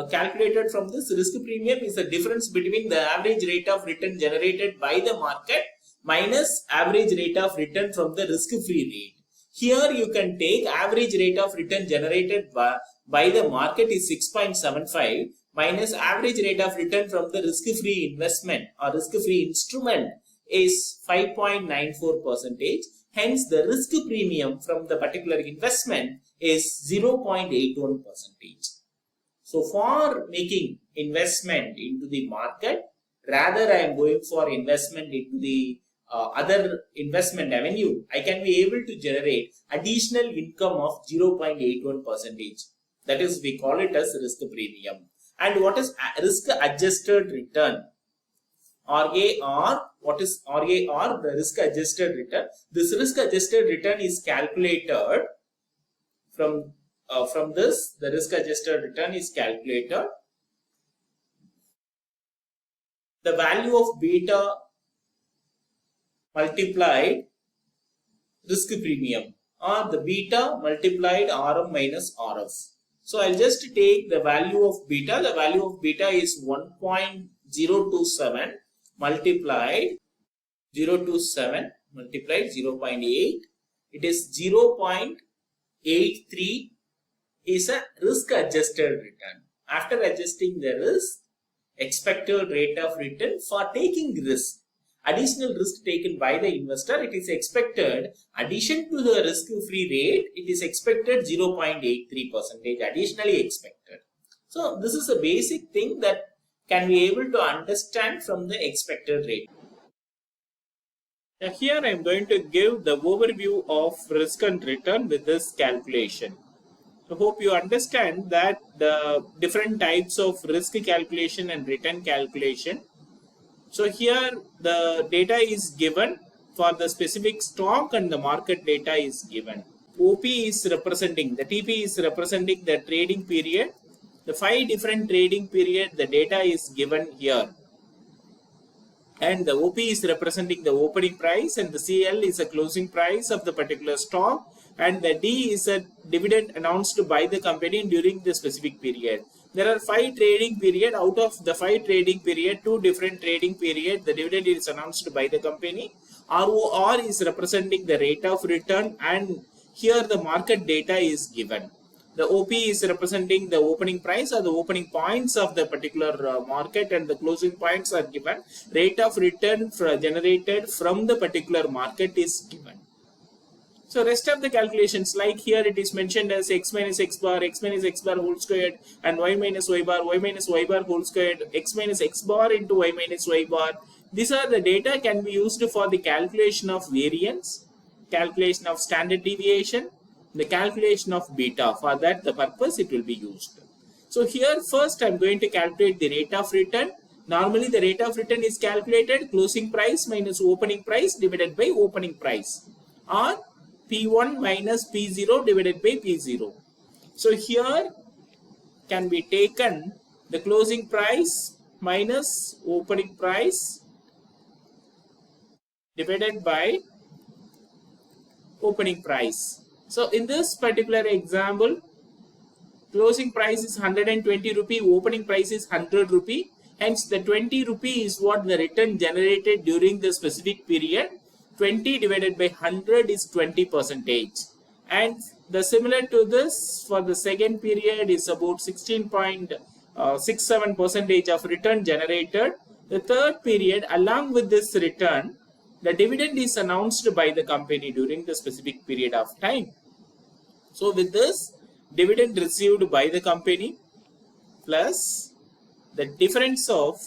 calculated from this. Risk premium is the difference between the average rate of return generated by the market minus average rate of return from the risk-free rate. Here you can take average rate of return generated by the market is 6.75 minus average rate of return from the risk-free investment or risk-free instrument is 5.94%. Hence the risk premium from the particular investment is 0.81%. So for making investment into the market, rather I am going for investment into the other investment avenue, I can be able to generate additional income of 0.81%. That is, we call it as risk premium. And what is risk adjusted return? RAR, what is RAR? The risk adjusted return. This risk adjusted return is calculated from this. The risk adjusted return is calculated. The value of beta multiplied risk premium, or the beta multiplied RM minus RF. So I'll just take the value of beta. The value of beta is 1.027 multiplied 0.8. It is 0.83 is a risk adjusted return. After adjusting the risk, expected rate of return for taking risk, additional risk taken by the investor, it is expected, addition to the risk-free rate, it is expected 0.83%, additionally expected. So this is a basic thing that can be able to understand from the expected rate. Now here I am going to give the overview of risk and return with this calculation. I hope you understand that the different types of risk calculation and return calculation. So here the data is given for the specific stock and the market data is given. OP is representing, the TP is representing the trading period. The 5 different trading period, the data is given here. And the OP is representing the opening price, and the CL is a closing price of the particular stock, and the D is a dividend announced by the company during the specific period. There are 5 trading period. Out of the 5 trading period, 2 different trading period, the dividend is announced by the company. ROR is representing the rate of return, and here the market data is given. The OP is representing the opening price or the opening points of the particular market, and the closing points are given. Rate of return generated from the particular market is given. So rest of the calculations, like here it is mentioned as x minus x bar whole squared, and y minus y bar whole squared, x bar into y minus y bar. These are the data can be used for the calculation of variance, calculation of standard deviation, the calculation of beta. For that the purpose it will be used. So here first I am going to calculate the rate of return. Normally the rate of return is calculated closing price minus opening price divided by opening price, or P1 minus P0 divided by P0. So here can be taken the closing price minus opening price divided by opening price. So in this particular example, closing price is 120 rupee, opening price is 100 rupee. Hence the 20 rupee is what the return generated during the specific period. 20 divided by 100 is 20%. And the similar to this for the second period is about 16.67% of return generated. The third period, along with this return, the dividend is announced by the company during the specific period of time. So with this, dividend received by the company plus the difference of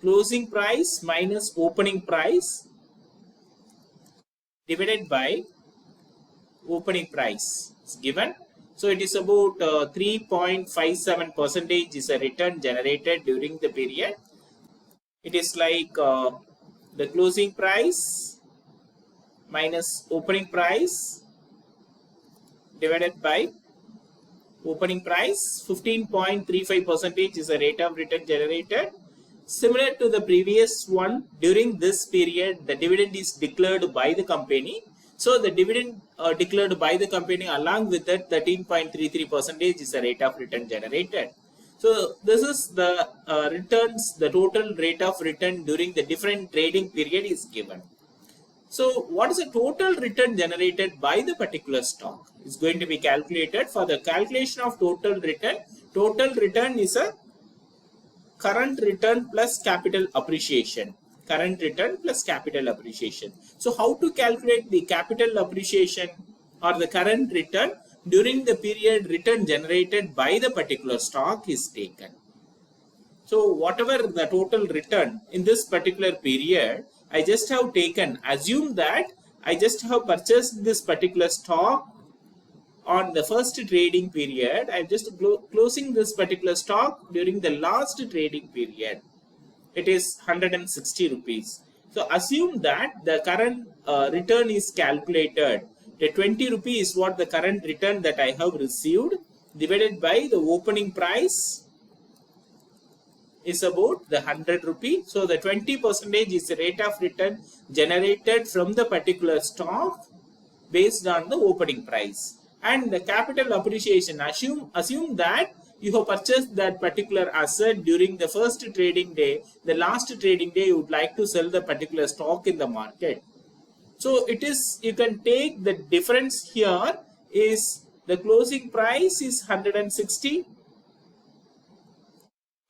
closing price minus opening price divided by opening price is given. So it is about 3.57% is a return generated during the period. It is like the closing price minus opening price divided by opening price. 15.35% is the rate of return generated. Similar to the previous one, during this period, the dividend is declared by the company. So the dividend declared by the company, along with that 13.33% is the rate of return generated. So this is the returns, the total rate of return during the different trading period is given. So what is the total return generated by the particular stock is going to be calculated. For the calculation of total return is a current return plus capital appreciation. Current return plus capital appreciation. So how to calculate the capital appreciation or the current return during the period return generated by the particular stock is taken. So whatever the total return in this particular period, I just have taken, assume that I just have purchased this particular stock on the first trading period. I'm just closing this particular stock during the last trading period. It is 160 rupees. So assume that the current return is calculated. The 20 rupees is what the current return that I have received, divided by the opening price is about the 100 rupee. So the 20% is the rate of return generated from the particular stock based on the opening price. And the capital appreciation, assume that you have purchased that particular asset during the first trading day. The last trading day you would like to sell the particular stock in the market. So it is, you can take the difference here is the closing price is 160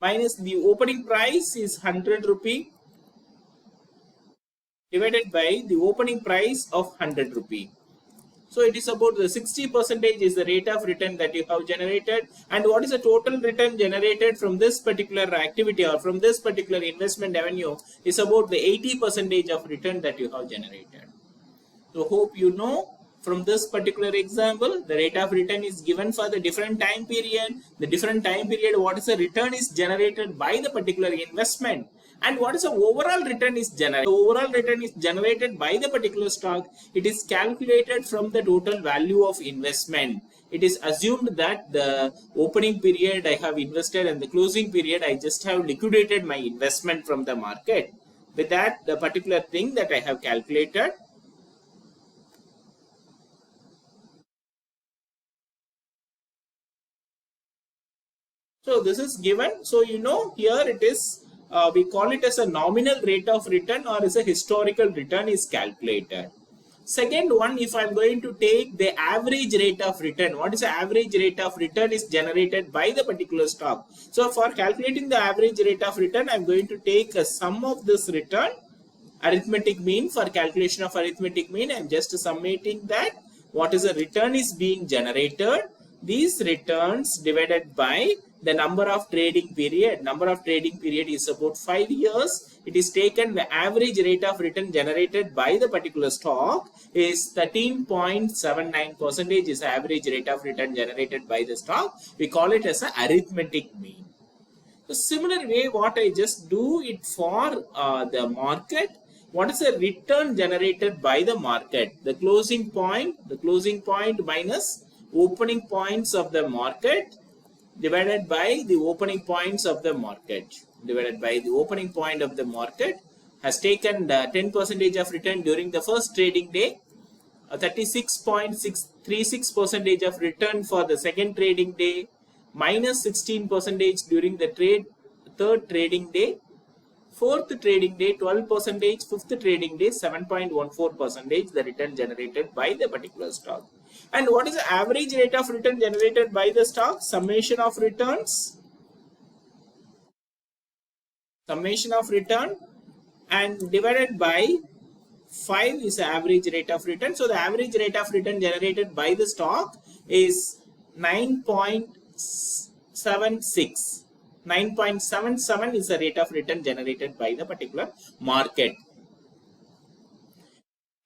minus the opening price is 100 rupee divided by the opening price of 100 rupee. So it is about the 60% is the rate of return that you have generated. And what is the total return generated from this particular activity or from this particular investment avenue is about the 80% of return that you have generated. So hope you know from this particular example, the rate of return is given for the different time period. The different time period, what is the return is generated by the particular investment. And what is the overall return is generated? The overall return is generated by the particular stock. It is calculated from the total value of investment. It is assumed that the opening period I have invested and the closing period I just have liquidated my investment from the market. With that, the particular thing that I have calculated. So this is given. So you know here it is, we call it as a nominal rate of return or as a historical return is calculated. Second one, if I'm going to take the average rate of return, what is the average rate of return is generated by the particular stock. So for calculating the average rate of return, I'm going to take a sum of this return, arithmetic mean. For calculation of arithmetic mean, I'm just summating that what is the return is being generated. These returns divided by the number of trading period. Number of trading period is about 5 years. It is taken the average rate of return generated by the particular stock is 13.79% is the average rate of return generated by the stock. We call it as an arithmetic mean. The similar way what I just do it for the market, what is the return generated by the market? The closing point minus opening points of the market divided by the opening points of the market. Divided by the opening point of the market has taken the 10% of return during the first trading day, 36.636% of return for the second trading day, minus 16% during the third trading day, fourth trading day 12%, fifth trading day 7.14% the return generated by the particular stock. And what is the average rate of return generated by the stock? Summation of returns, and divided by 5 is the average rate of return. So the average rate of return generated by the stock is 9.76. 9.77 is the rate of return generated by the particular market.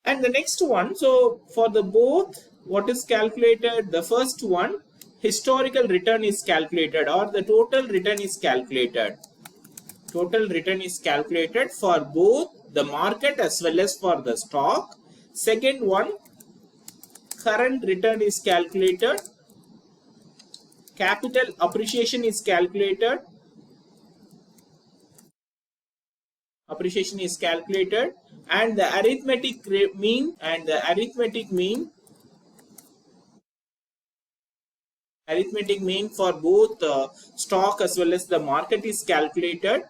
And the next one, so for the both, what is calculated? The first one, historical return is calculated or the total return is calculated. Total return is calculated for both the market as well as for the stock. Second one, current return is calculated. Capital appreciation is calculated. And the arithmetic mean for both stock as well as the market is calculated.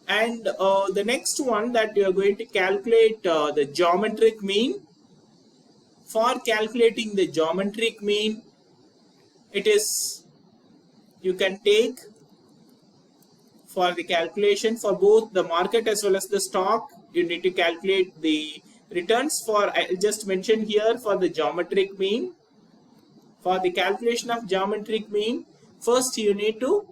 And the next one that you are going to calculate the geometric mean. For calculating the geometric mean, it is, you can take for the calculation for both the market as well as the stock, you need to calculate the returns for, I just mentioned here for the geometric mean. For the calculation of geometric mean, first you need to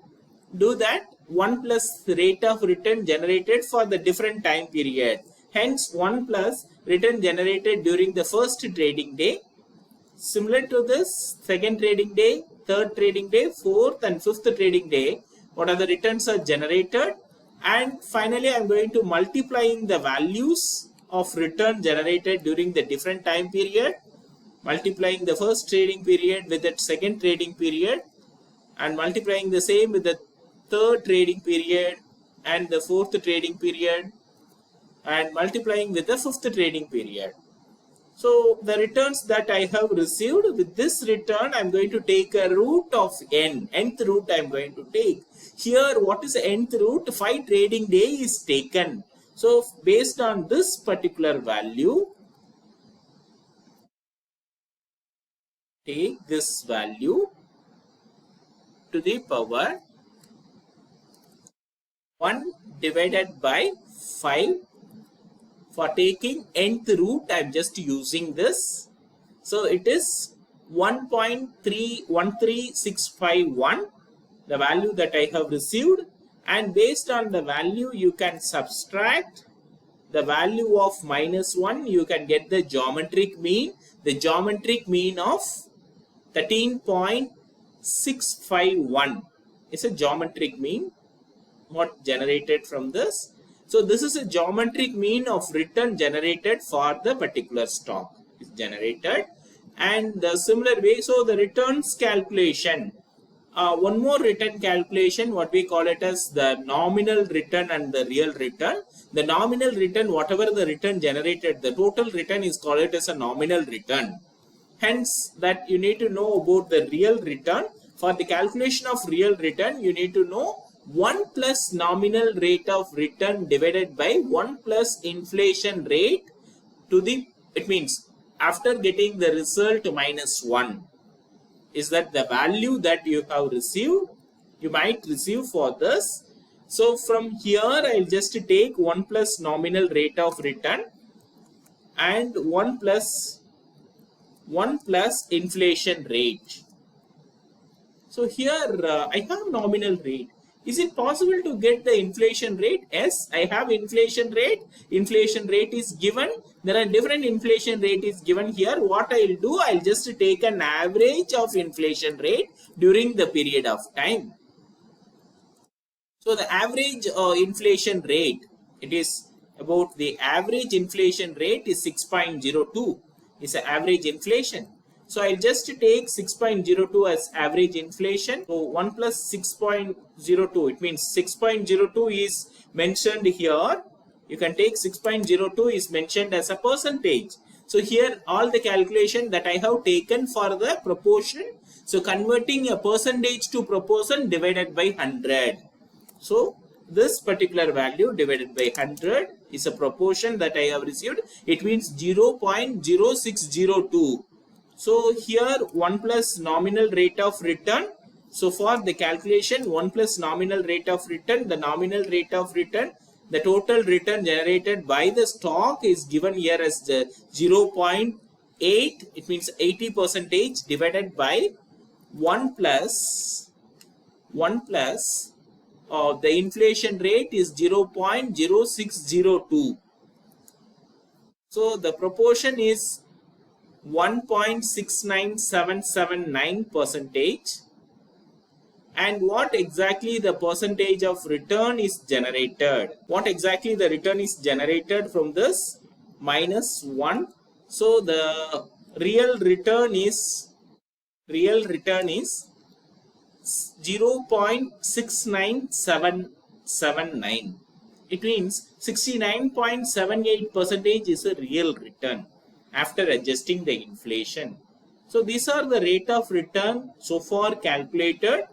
do that 1 plus rate of return generated for the different time period. Hence 1 plus return generated during the first trading day. Similar to this, second trading day, third trading day, fourth and fifth trading day, what are the returns are generated. And finally, I am going to multiplying the values of return generated during the different time period, multiplying the first trading period with the second trading period, and multiplying the same with the third trading period and the fourth trading period, and multiplying with the fifth trading period. So the returns that I have received, with this return I am going to take a root of n, nth root I am going to take. Here what is the nth root? 5 trading day is taken. So based on this particular value, take this value to the power 1 divided by 5. For taking nth root, I am just using this. So it is 1.313651, the value that I have received. And based on the value, you can subtract the value of -1. You can get the geometric mean. The geometric mean of 13.651 is a geometric mean, what generated from this. So this is a geometric mean of return generated for the particular stock is generated. And the similar way, so the returns calculation, one more return calculation, what we call it as the nominal return and the real return. The nominal return, whatever the return generated, the total return is called it as a nominal return. Hence that you need to know about the real return. For the calculation of real return, you need to know 1 plus nominal rate of return divided by 1 plus inflation rate to the, it means after getting the result minus 1. Is that the value that you have received? You might receive for this. So from here, I'll just take 1 plus nominal rate of return and 1 plus inflation rate. So here I have nominal rate. Is it possible to get the inflation rate? Yes, I have inflation rate. Inflation rate is given. There are different inflation rate is given here. What I'll do, I'll just take an average of inflation rate during the period of time. So the average inflation rate, it is about the average inflation rate is 6.02 is the average inflation. So I'll just take 6.02 as average inflation. So 1 plus 6.02, it means 6.02 is mentioned here. You can take 6.02 is mentioned as a percentage. So here all the calculation that I have taken for the proportion. So converting a percentage to proportion divided by 100. So this particular value divided by 100 is a proportion that I have received. It means 0.0602. So here 1 plus nominal rate of return. So for the calculation 1 plus nominal rate of return, the nominal rate of return, the total return generated by the stock is given here as the 0.8. It means 80% divided by 1 plus the inflation rate is 0.0602. So the proportion is 1.69779%. And what exactly the percentage of return is generated? What exactly the return is generated from this? Minus 1. So the real return is 0.69779. It means 69.78% is a real return after adjusting the inflation. So these are the rate of return so far calculated.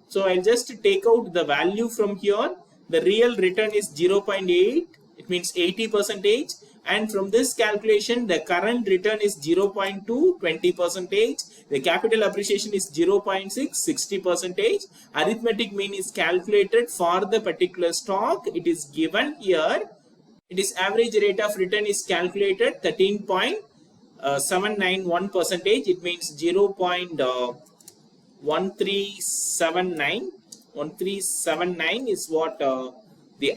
So I'll just take out the value from here. The real return is 0.8. It means 80%. And from this calculation, the current return is 0.2, 20%. The capital appreciation is 0.6, 60%. Arithmetic mean is calculated for the particular stock. It is given here. It is average rate of return is calculated 13.791%. It means 0.1379. 1379 is what the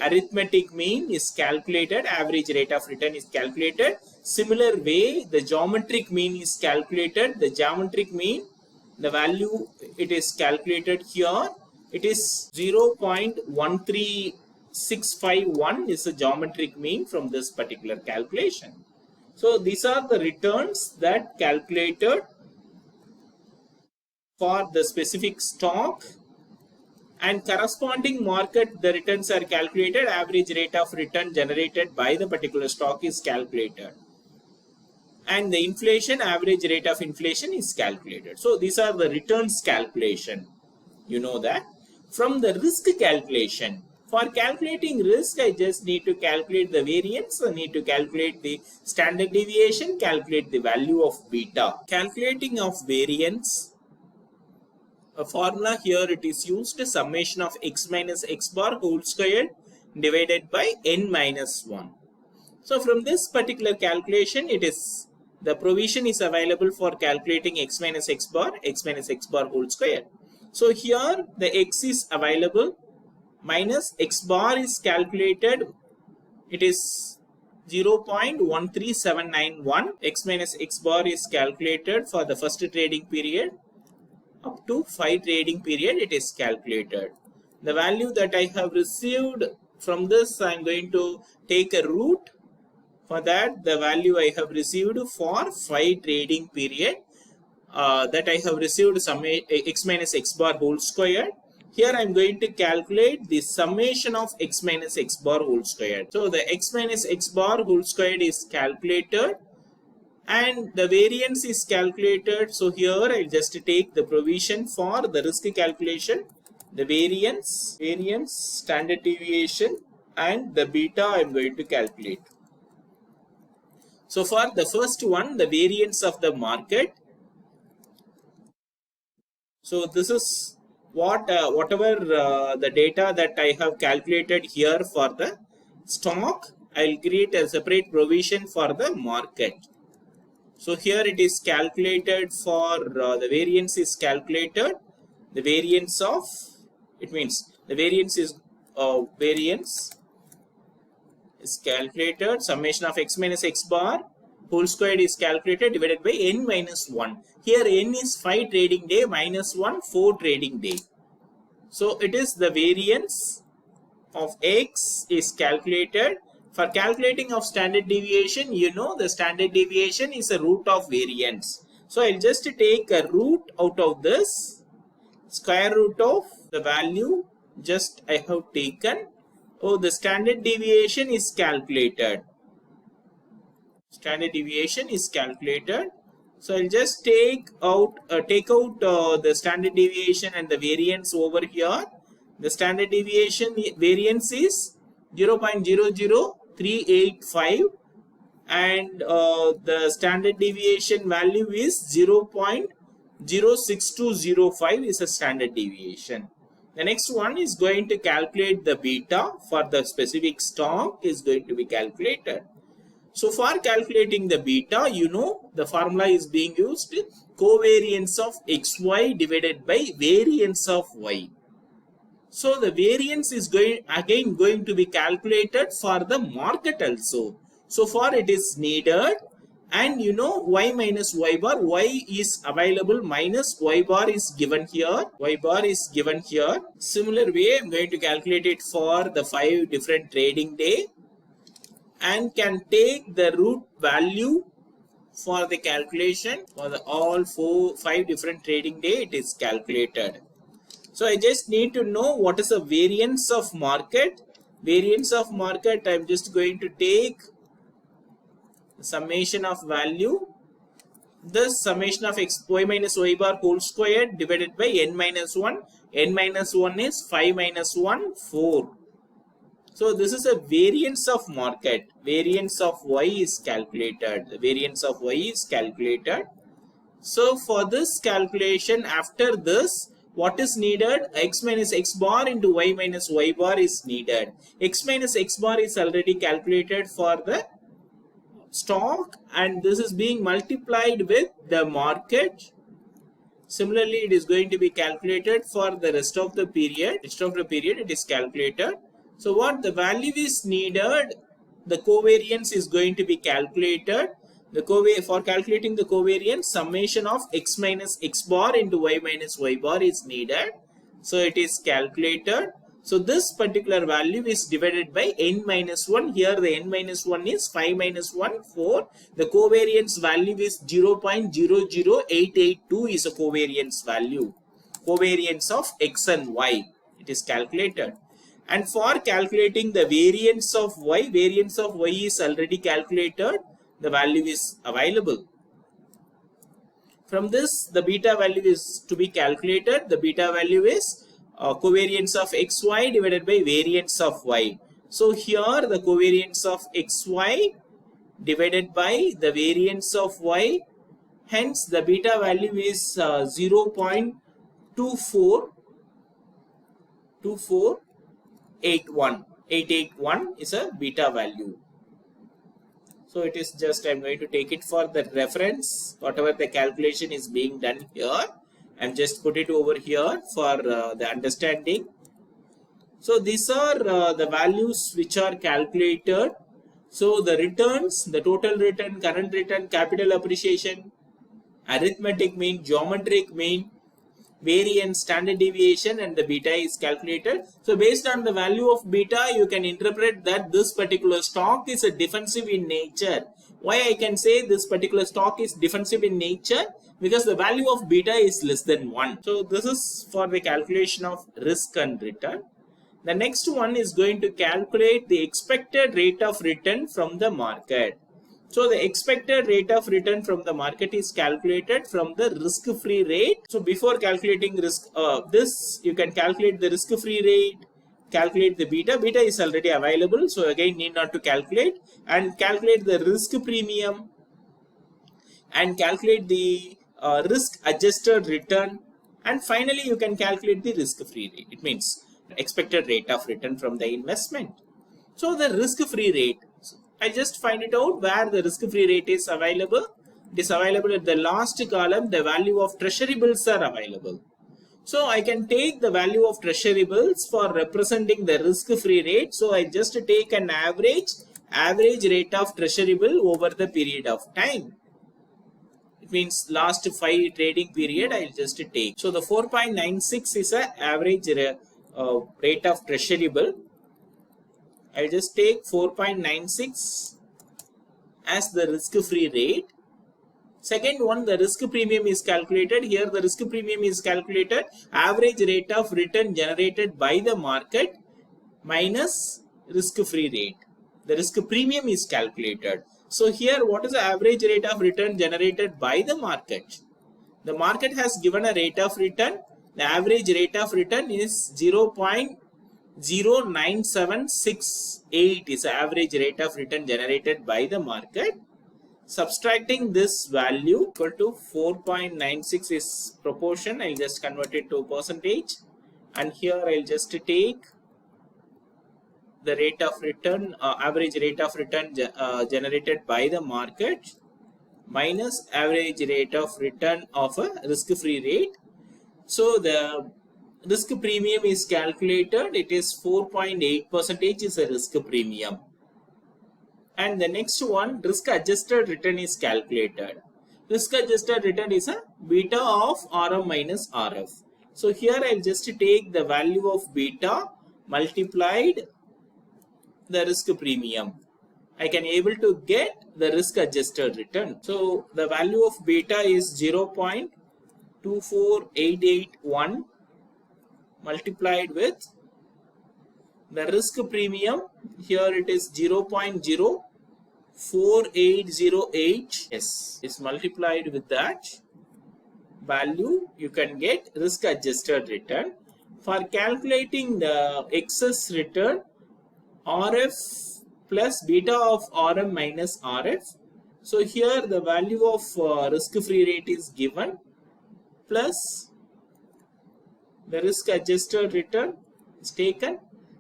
arithmetic mean is calculated. Average rate of return is calculated. Similar way, the geometric mean is calculated. The geometric mean, the value it is calculated here. It is 0.13651 is the geometric mean from this particular calculation. So these are the returns that calculated for the specific stock, and corresponding market the returns are calculated. Average rate of return generated by the particular stock is calculated, and the inflation, average rate of inflation is calculated. So these are the returns calculation. You know that. From the risk calculation, for calculating risk, I just need to calculate the variance. I need to calculate the standard deviation, calculate the value of beta. Calculating of variance, a formula here it is used, summation of x minus x bar whole squared divided by n minus 1. So from this particular calculation, it is the provision is available for calculating x minus x bar whole squared. So here the x is available, minus x bar is calculated. It is 0.13791. X minus x bar is calculated for the first trading period. Up to 5 trading period it is calculated. The value that I have received from this, I am going to take a root. For that, the value I have received for 5 trading period, that I have received x minus x bar whole squared. Here I am going to calculate the summation of x minus x bar whole squared. So the x minus x bar whole squared is calculated, and the variance is calculated. So here I'll just take the provision for the risk calculation, the variance, standard deviation, and the beta I'm going to calculate. So for the first one, the variance of the market, so this is what whatever the data that I have calculated here for the stock, I'll create a separate provision for the market. So here it is calculated for the variance is calculated. The variance of, it means the variance is calculated. Summation of x minus x bar whole squared is calculated divided by n minus 1. Here n is 5 trading day, minus 1 4 trading day. So it is the variance of x is calculated. For calculating of standard deviation, you know the standard deviation is a root of variance. So I'll just take a root out of this, square root of the value just I have taken. Oh, the standard deviation is calculated. Standard deviation is calculated. So I'll just take out the standard deviation and the variance over here. The standard deviation variance is 0.00385 and the standard deviation value is 0.06205 is a standard deviation. The next one is going to calculate the beta for the specific stock is going to be calculated. So for calculating the beta, you know the formula is being used, covariance of xy divided by variance of y. So the variance is going to be calculated for the market also. So for it is needed, and you know y minus y bar, y is available minus y bar is given here. Y bar is given here. Similar way, I'm going to calculate it for the 5 different trading day and can take the root value for the calculation for the all 5 different trading day. It is calculated. So I just need to know what is the variance of market. Variance of market, I'm just going to take the summation of value. This summation of y minus y bar whole squared divided by n minus 1. N minus 1 is 5 minus 1, 4. So this is a variance of market. Variance of y is calculated. The variance of y is calculated. So for this calculation, after this, what is needed? X minus x bar into y minus y bar is needed. X minus x bar is already calculated for the stock and this is being multiplied with the market. Similarly, it is going to be calculated for the rest of the period. Rest of the period it is calculated. So what the value is needed, the covariance is going to be calculated. For calculating the covariance, summation of x minus x bar into y minus y bar is needed. So it is calculated. So this particular value is divided by n minus 1. Here the n minus 1 is 5 minus 1, 4. The covariance value is 0.00882 is a covariance value. Covariance of x and y. It is calculated. And for calculating the variance of y is already calculated. The value is available. From this, the beta value is to be calculated. The beta value is covariance of xy divided by variance of y. So here the covariance of xy divided by the variance of y. Hence the beta value is 0.24881. 881 is a beta value. So it is just, I'm going to take it for the reference. Whatever the calculation is being done here, I'm just put it over here for the understanding. So these are the values which are calculated. So the returns, the total return, current return, capital appreciation, arithmetic mean, geometric mean, variance, standard deviation, and the beta is calculated. So based on the value of beta, you can interpret that this particular stock is a defensive in nature. Why I can say this particular stock is defensive in nature? Because the value of beta is less than 1. So this is for the calculation of risk and return. The next one is going to calculate the expected rate of return from the market. So the expected rate of return from the market is calculated from the risk-free rate. So before calculating this, you can calculate the risk-free rate, calculate the beta. Beta is already available, so again need not to calculate, and calculate the risk premium and calculate the risk-adjusted return, and finally you can calculate the risk-free rate. It means expected rate of return from the investment. So the risk-free rate, I just find it out where the risk-free rate is available. It is available at the last column. The value of treasury bills are available. So I can take the value of treasury bills for representing the risk-free rate. So I just take an average rate of treasury bill over the period of time. It means last 5 trading period I'll just take. So the 4.96 is an average rate of treasury bill. I'll just take 4.96 as the risk-free rate. Second one, the risk premium is calculated. Here the risk premium is calculated average rate of return generated by the market minus risk-free rate. The risk premium is calculated. So here what is the average rate of return generated by the market? The market has given a rate of return. The average rate of return is 0.09768 is the average rate of return generated by the market. Subtracting this value equal to 4.96 is proportion. I'll just convert it to percentage, and here I'll just take the rate of return, average rate of return generated by the market minus average rate of return of a risk-free rate. So the risk premium is calculated. It is 4.8% is a risk premium. And the next one, risk adjusted return is calculated. Risk adjusted return is a beta of RM minus RF. So here I'll just take the value of beta multiplied the risk premium. I can able to get the risk adjusted return. So the value of beta is 0.24881 multiplied with the risk premium. Here it is 0.04808. Yes, is multiplied with that value. You can get risk adjusted return. For calculating the excess return, RF plus beta of RM minus RF. So here the value of risk-free rate is given plus the risk adjusted return is taken.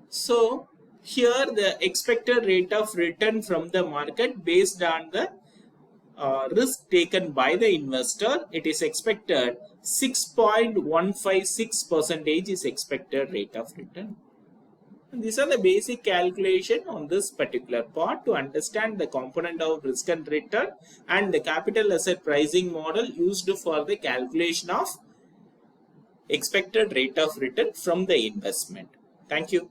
So here the expected rate of return from the market based on the risk taken by the investor, it is expected 6.156% is expected rate of return. And these are the basic calculation on this particular part to understand the component of risk and return and the capital asset pricing model used for the calculation of expected rate of return from the investment. Thank you.